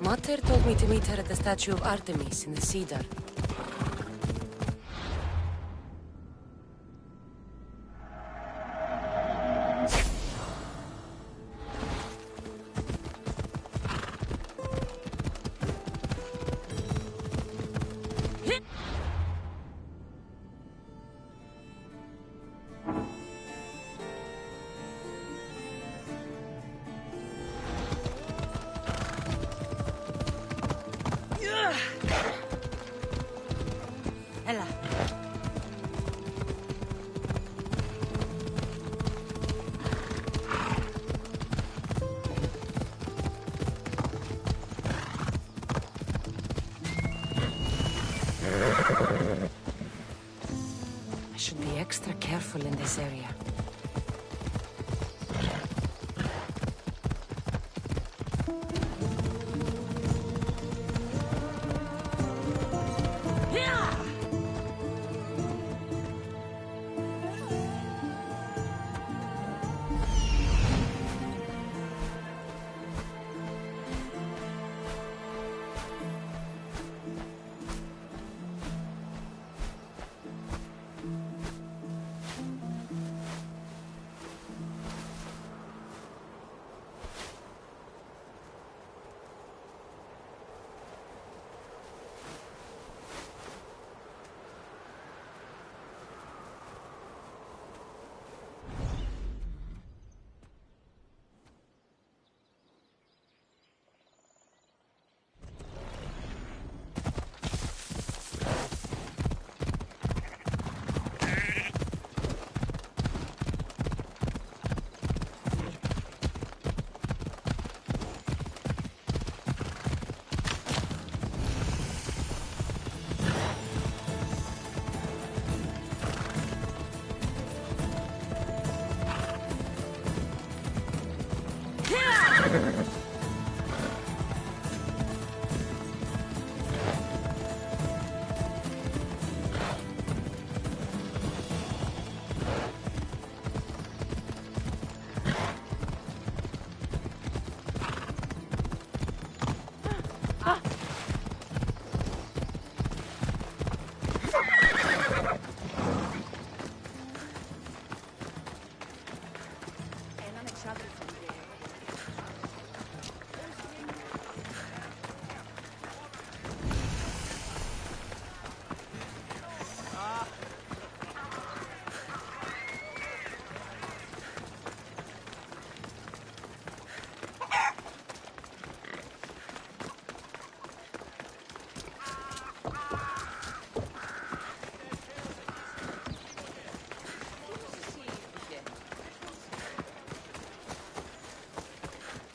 Mater told me to meet her at the statue of Artemis in the Cedar. Ella. I should be extra careful in this area.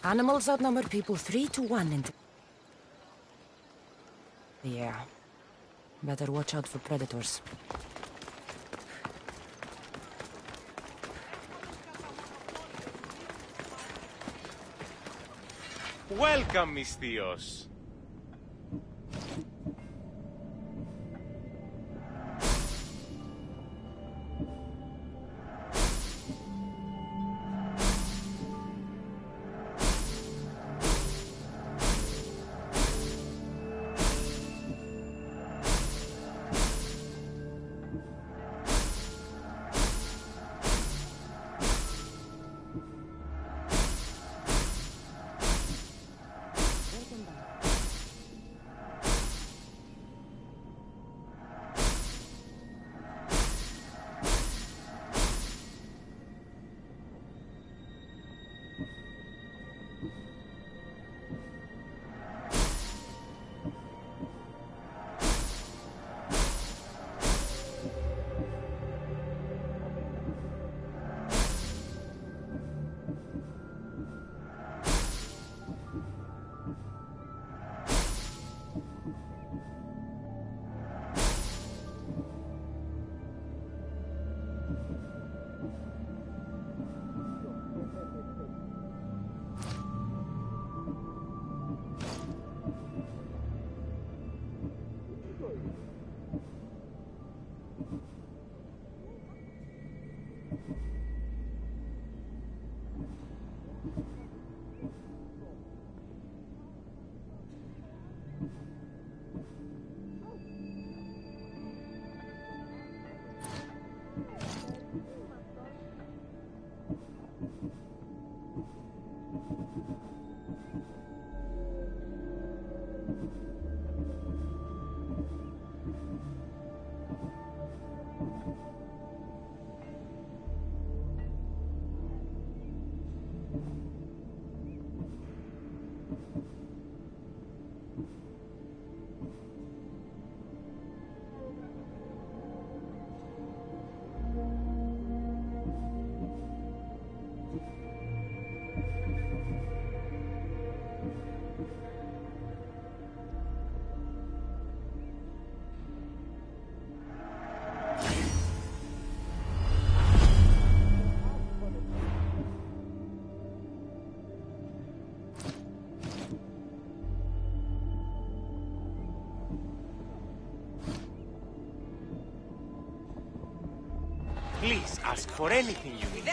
Animals outnumber people 3-1 in... Yeah. Better watch out for predators. Welcome, mis tíos. Please ask for anything you need.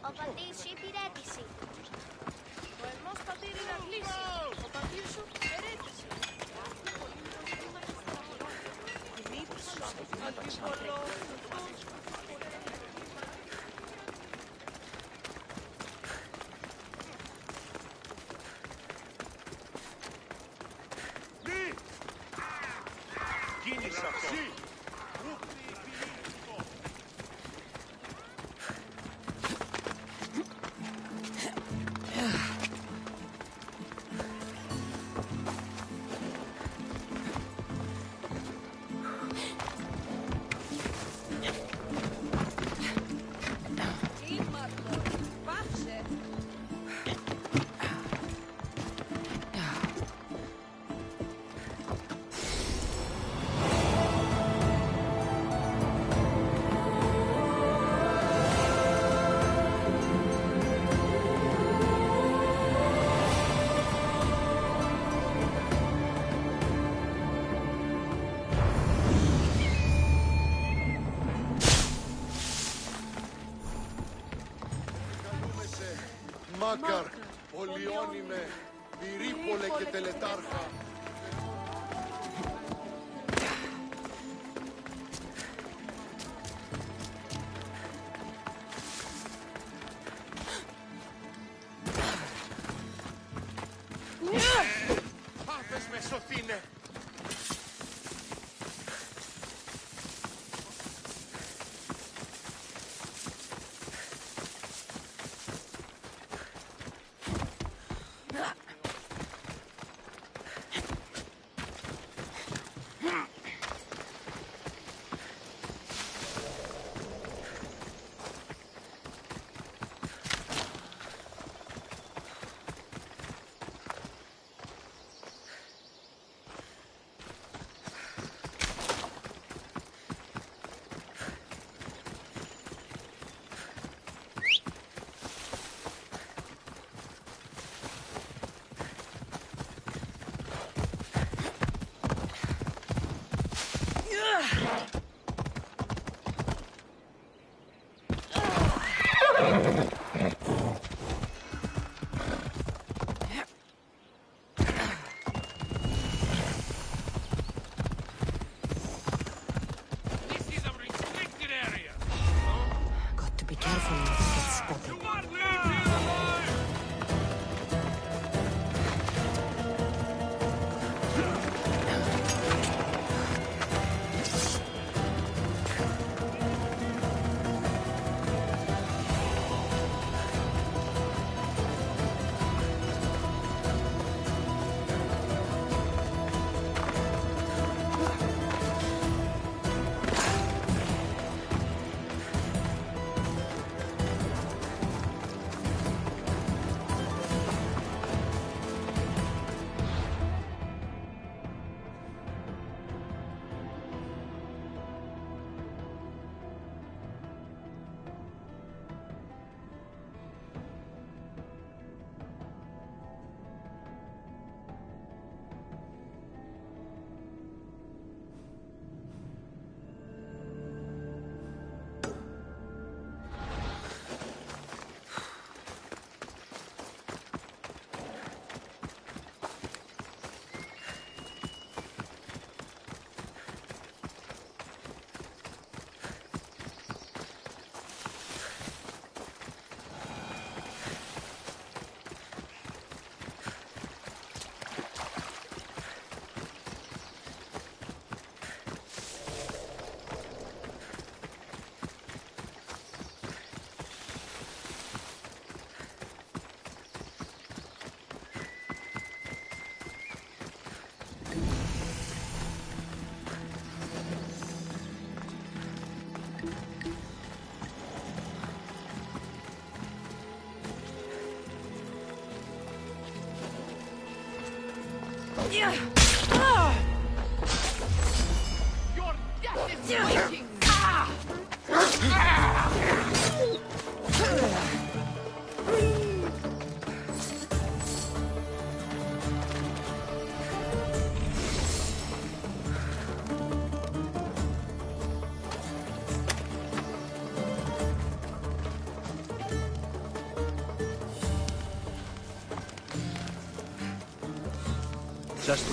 Ο πατήρ σου υπηρέτησε. Ο ερμός πατήρ είναι αγλήσει. Ο πατήρ σου υπηρέτησε. Κίνησε αυτό. Μάκαρ, Πολιόνιμε, Πυρίπολε και Τελετάρχα. Πάπες με σωθήνε. Your death is waiting! Just...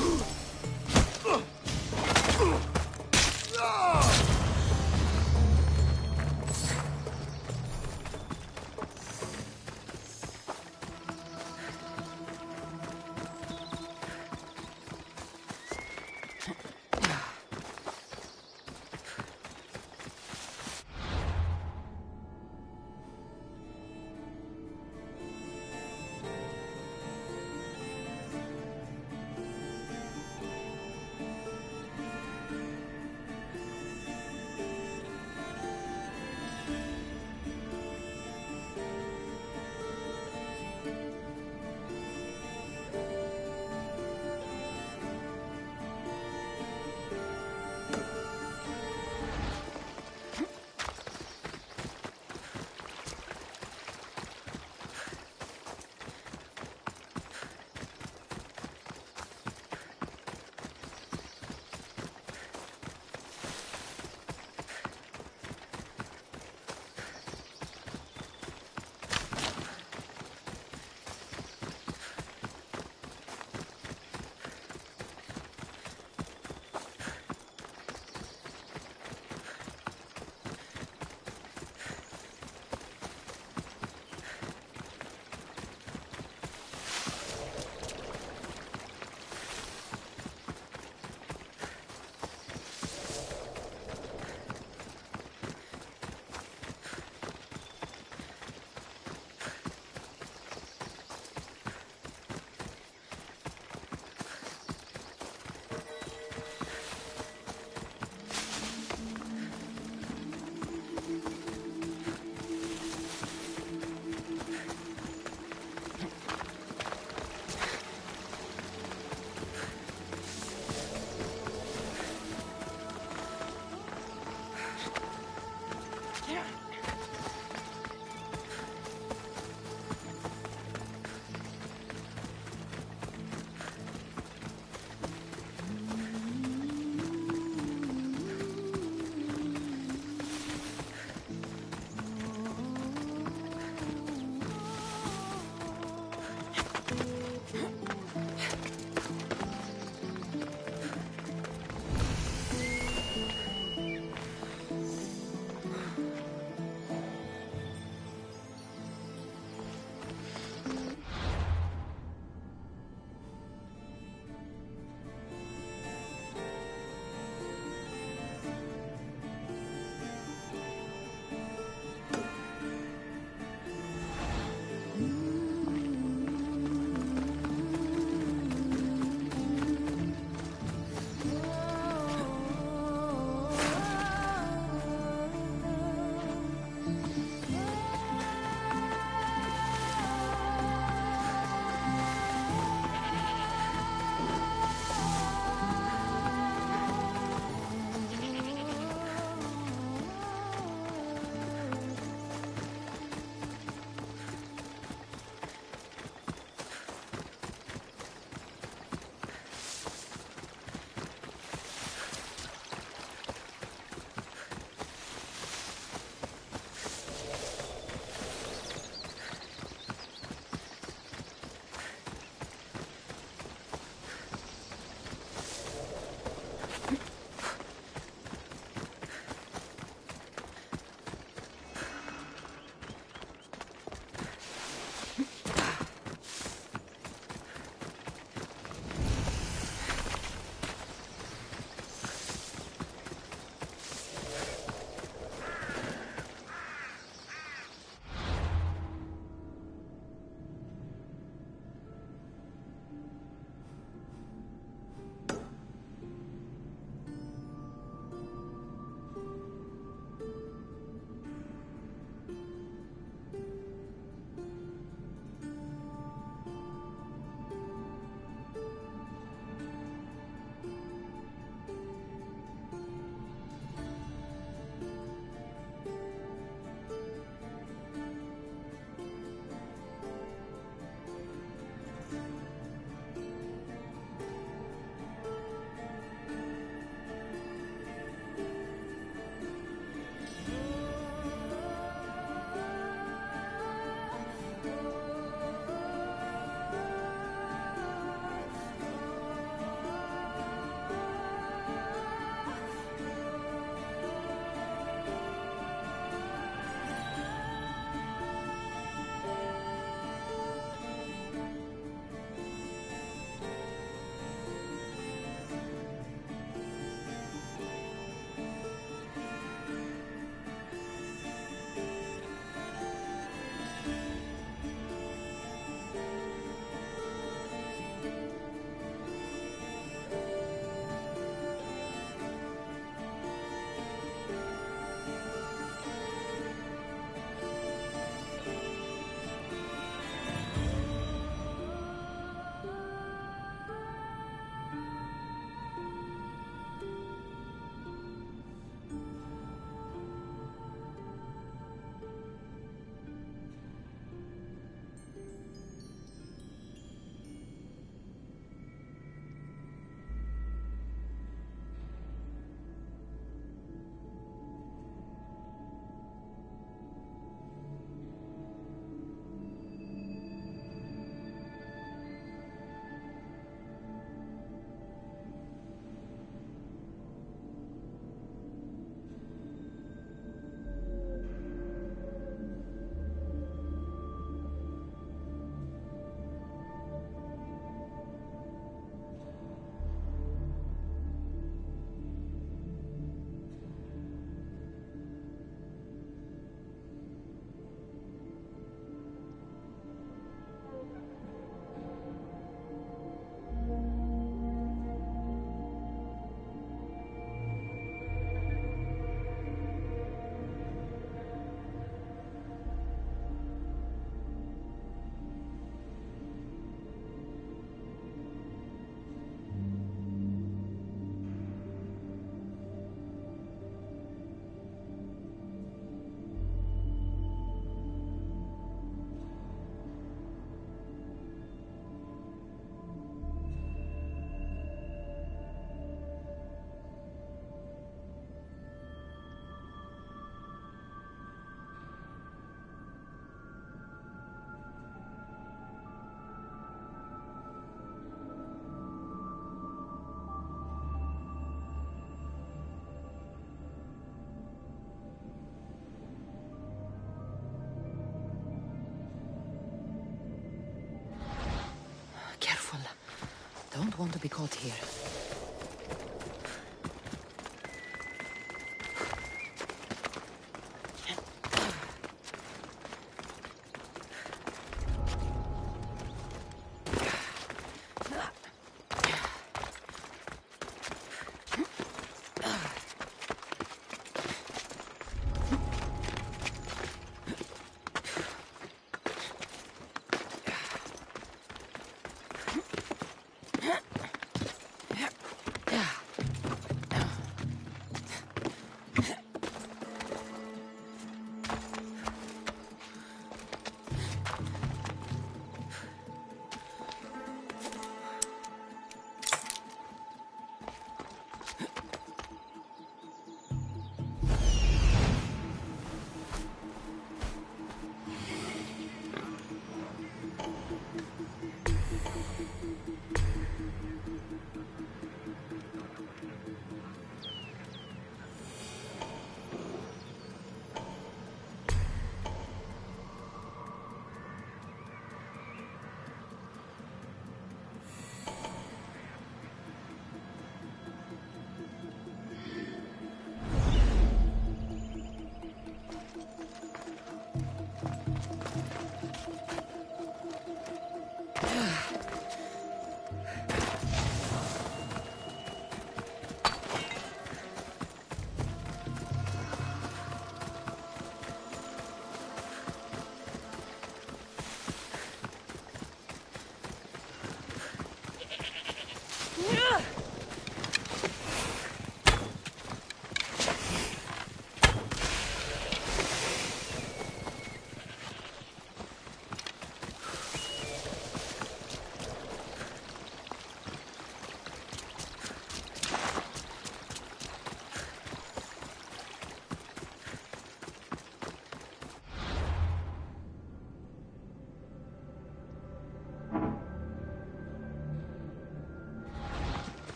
don't want to be caught here.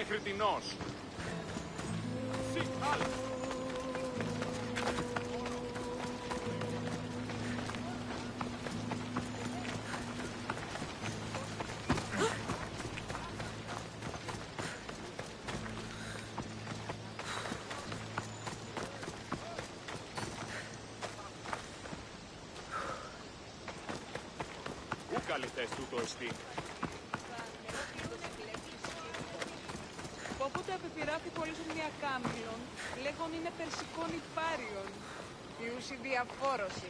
Κριτινός. Πού καλυθές τούτο εστί. Πού τούτα επεπειράθη πολύσον μια κάμιλον, λέγον είναι περσικών υπάριον. Ιούσι διαφόρωση.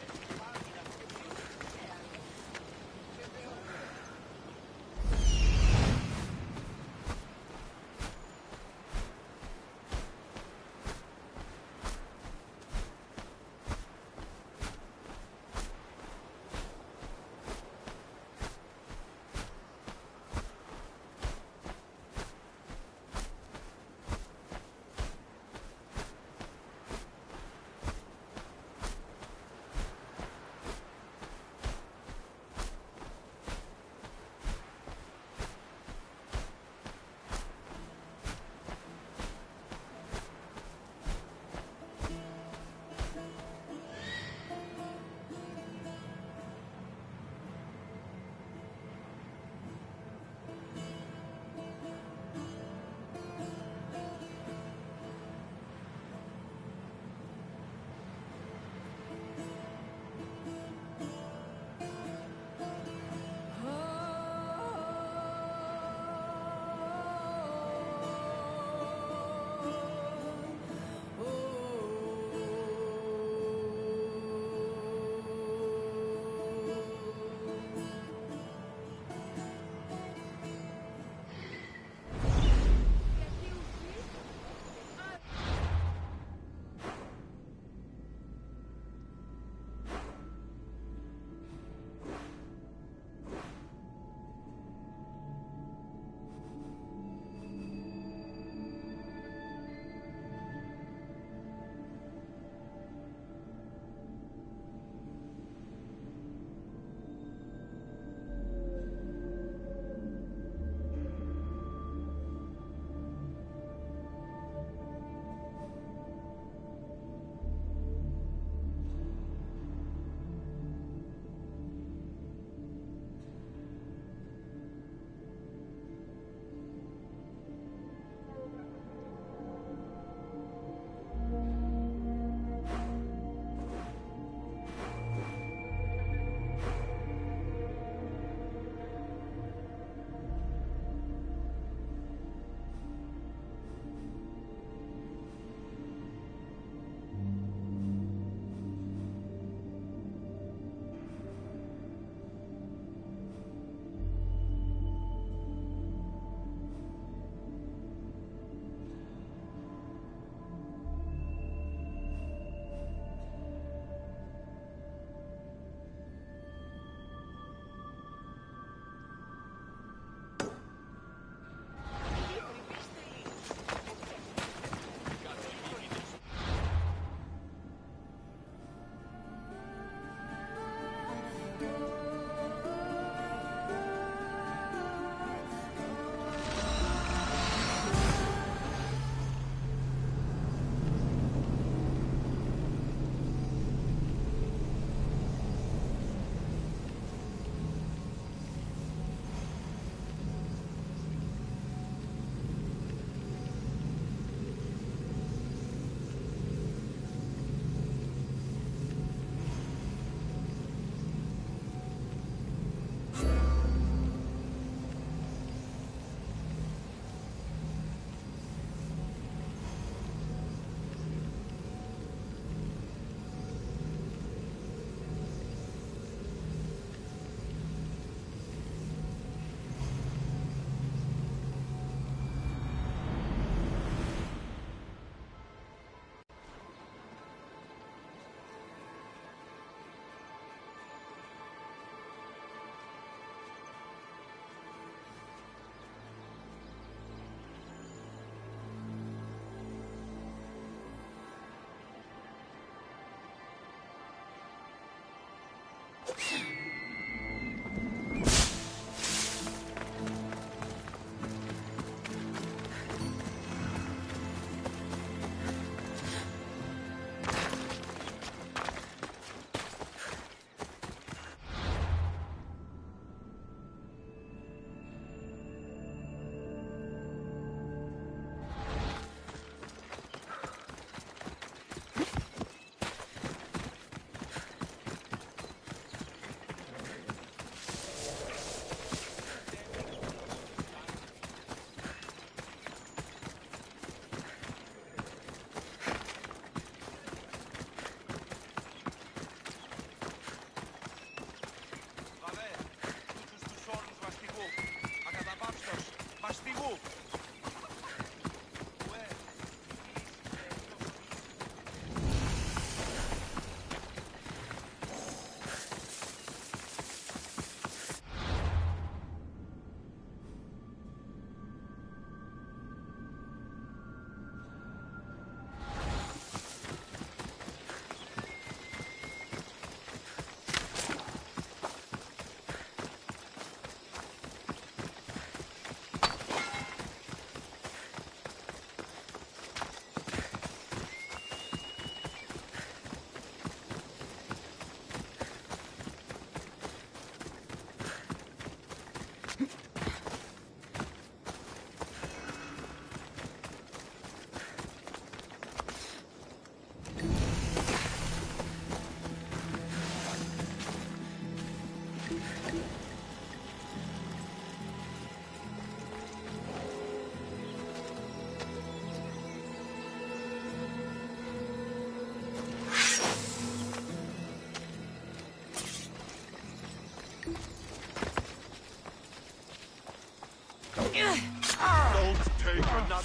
you're not...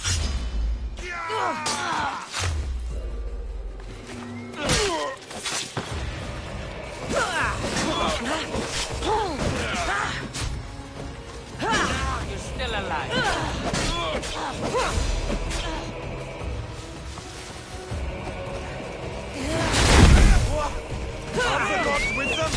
You're still alive. Are the gods with them?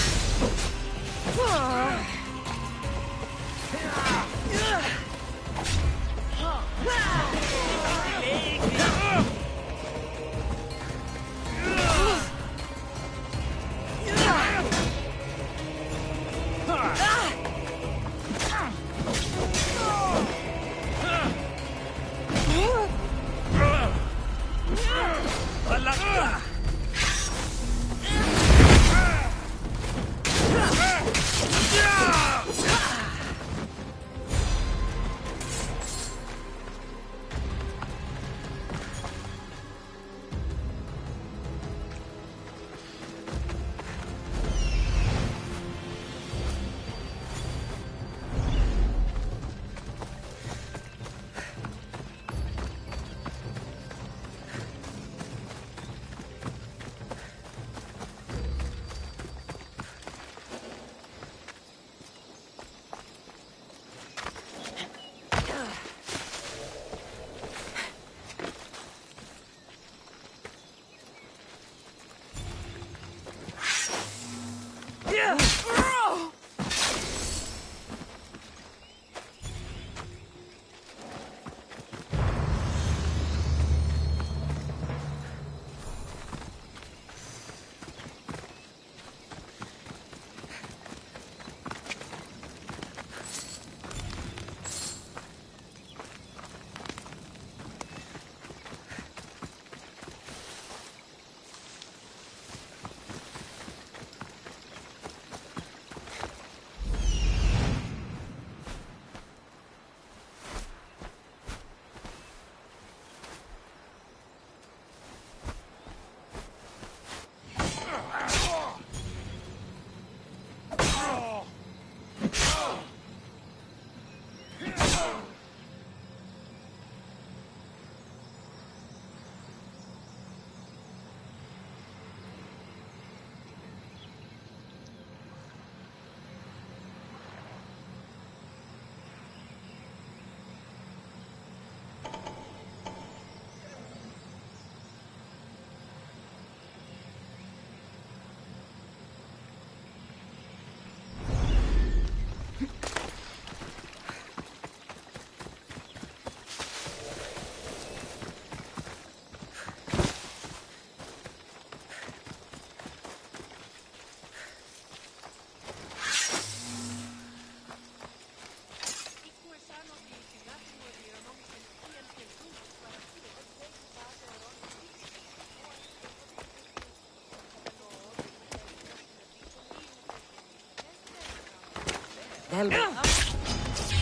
Help me.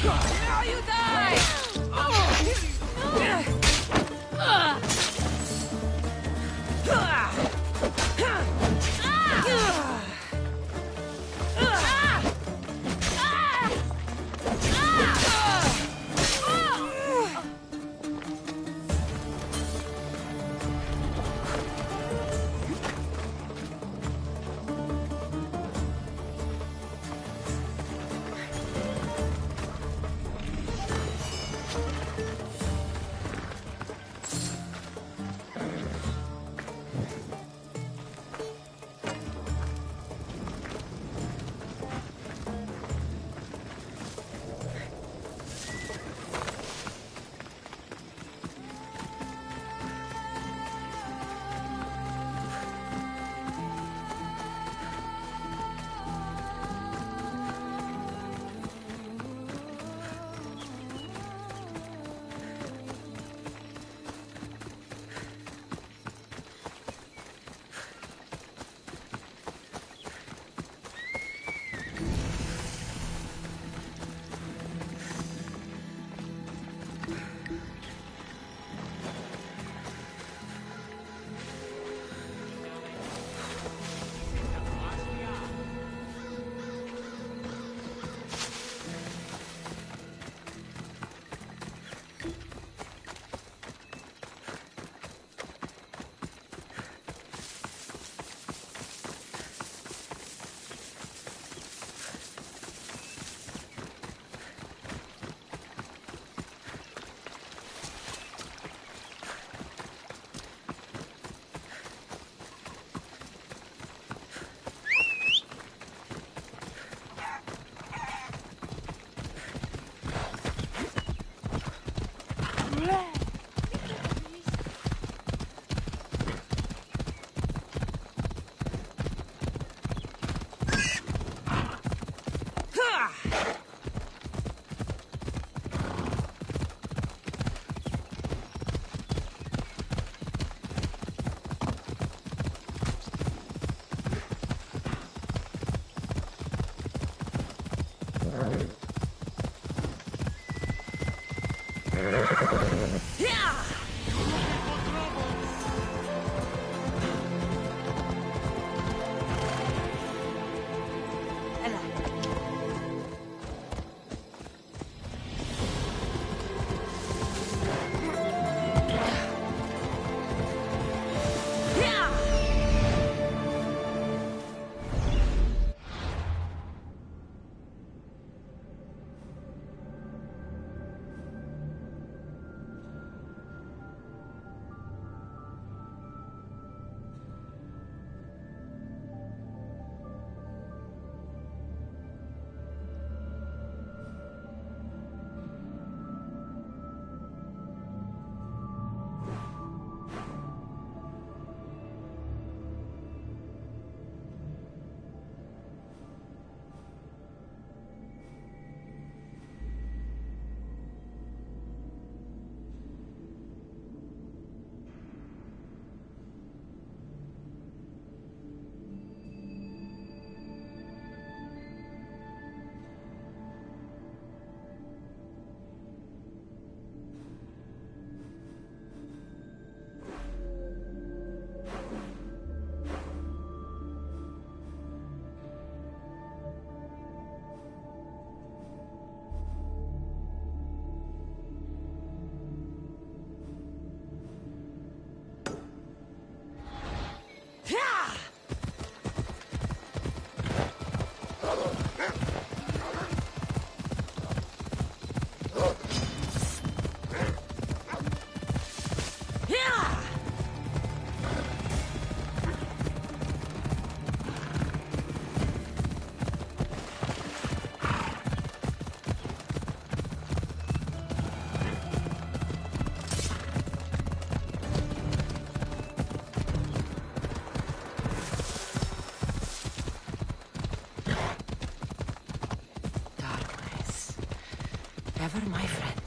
Now you die! Ever my friend.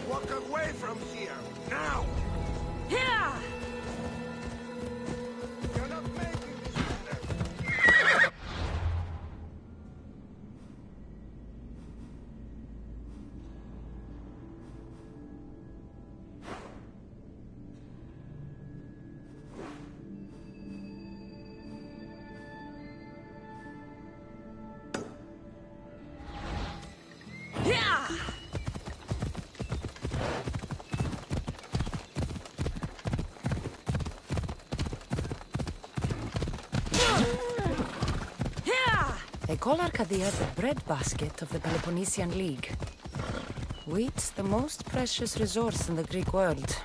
Walk away from here, now! You're not making this better. They call Arcadia the breadbasket of the Peloponnesian League. Wheat's the most precious resource in the Greek world.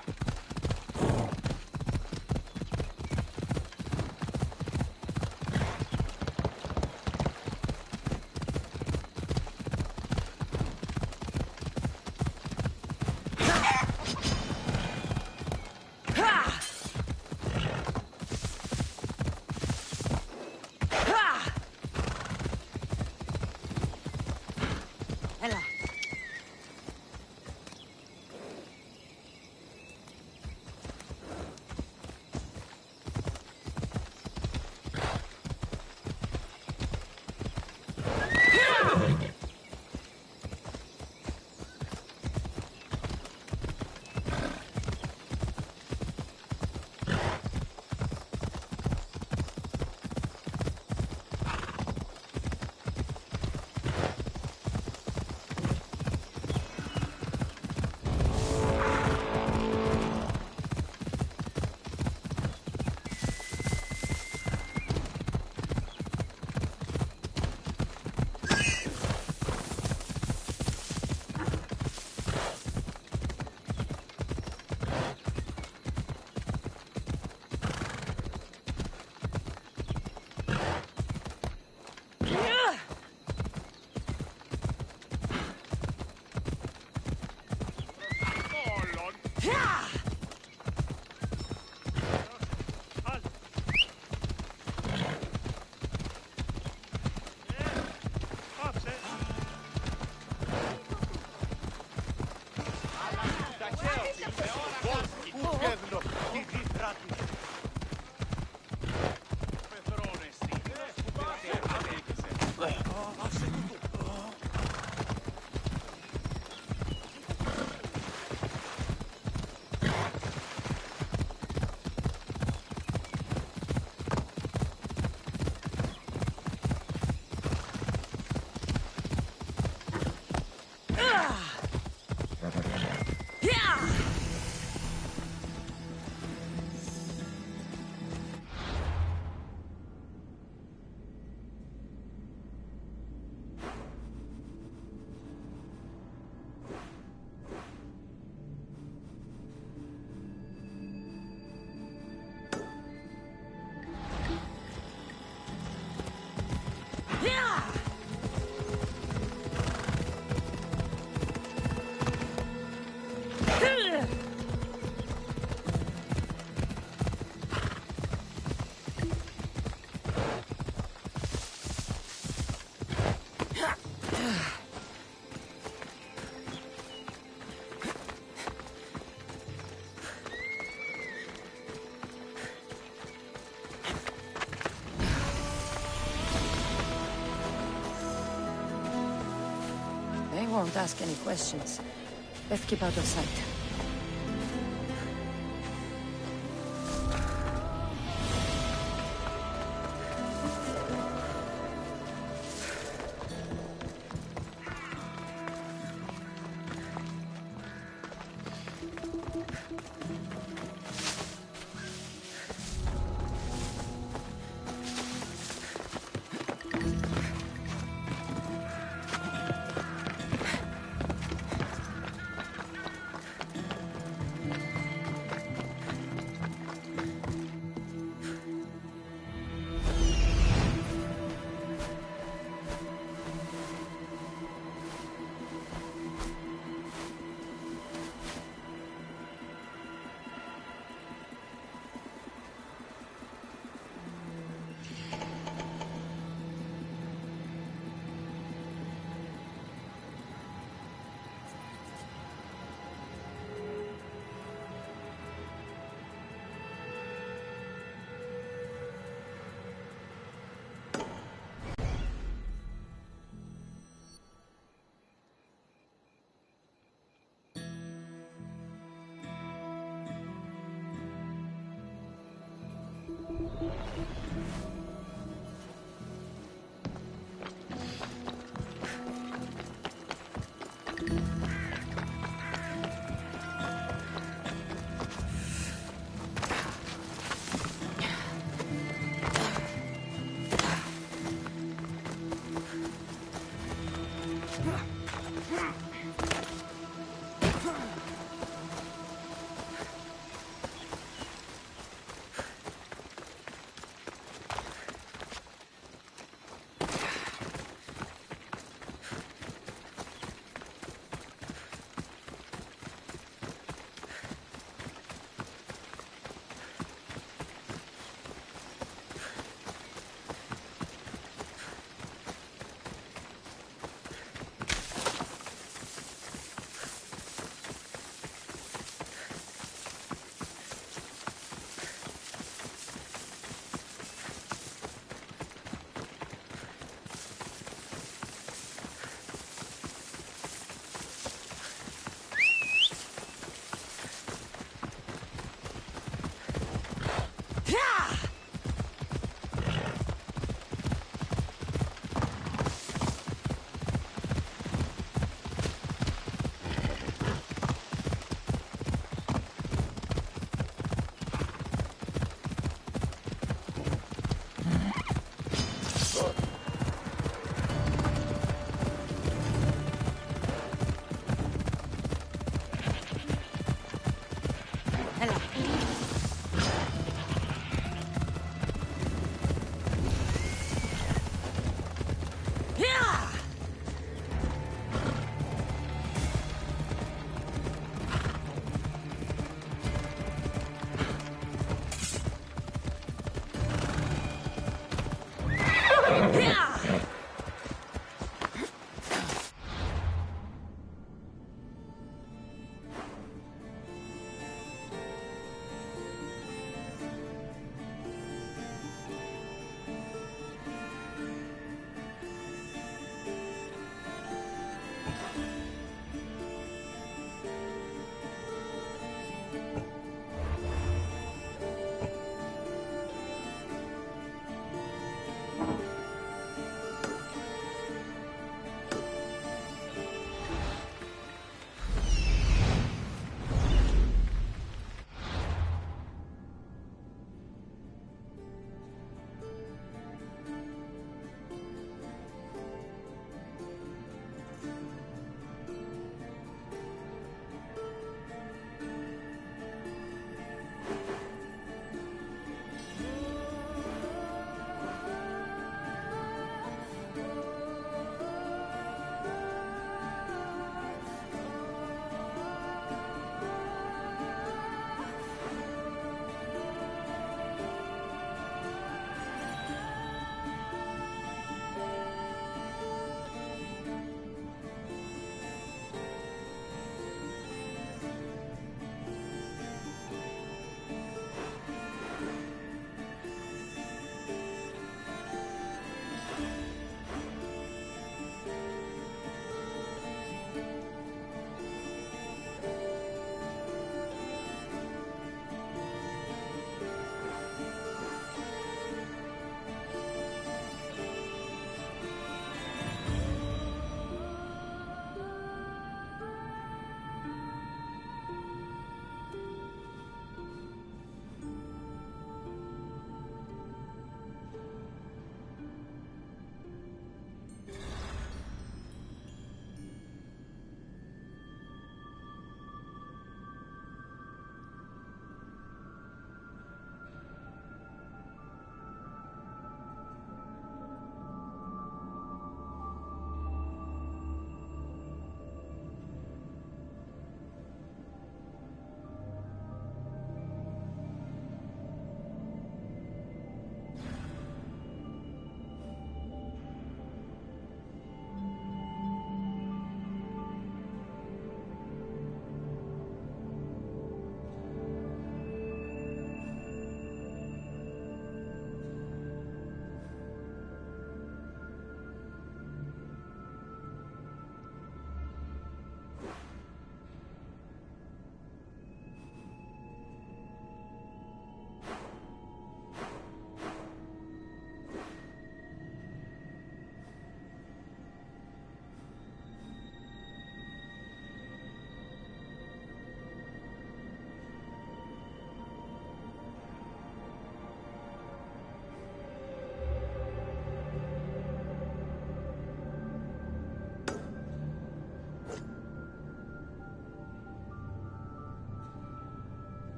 won't ask any questions. Best keep out of sight.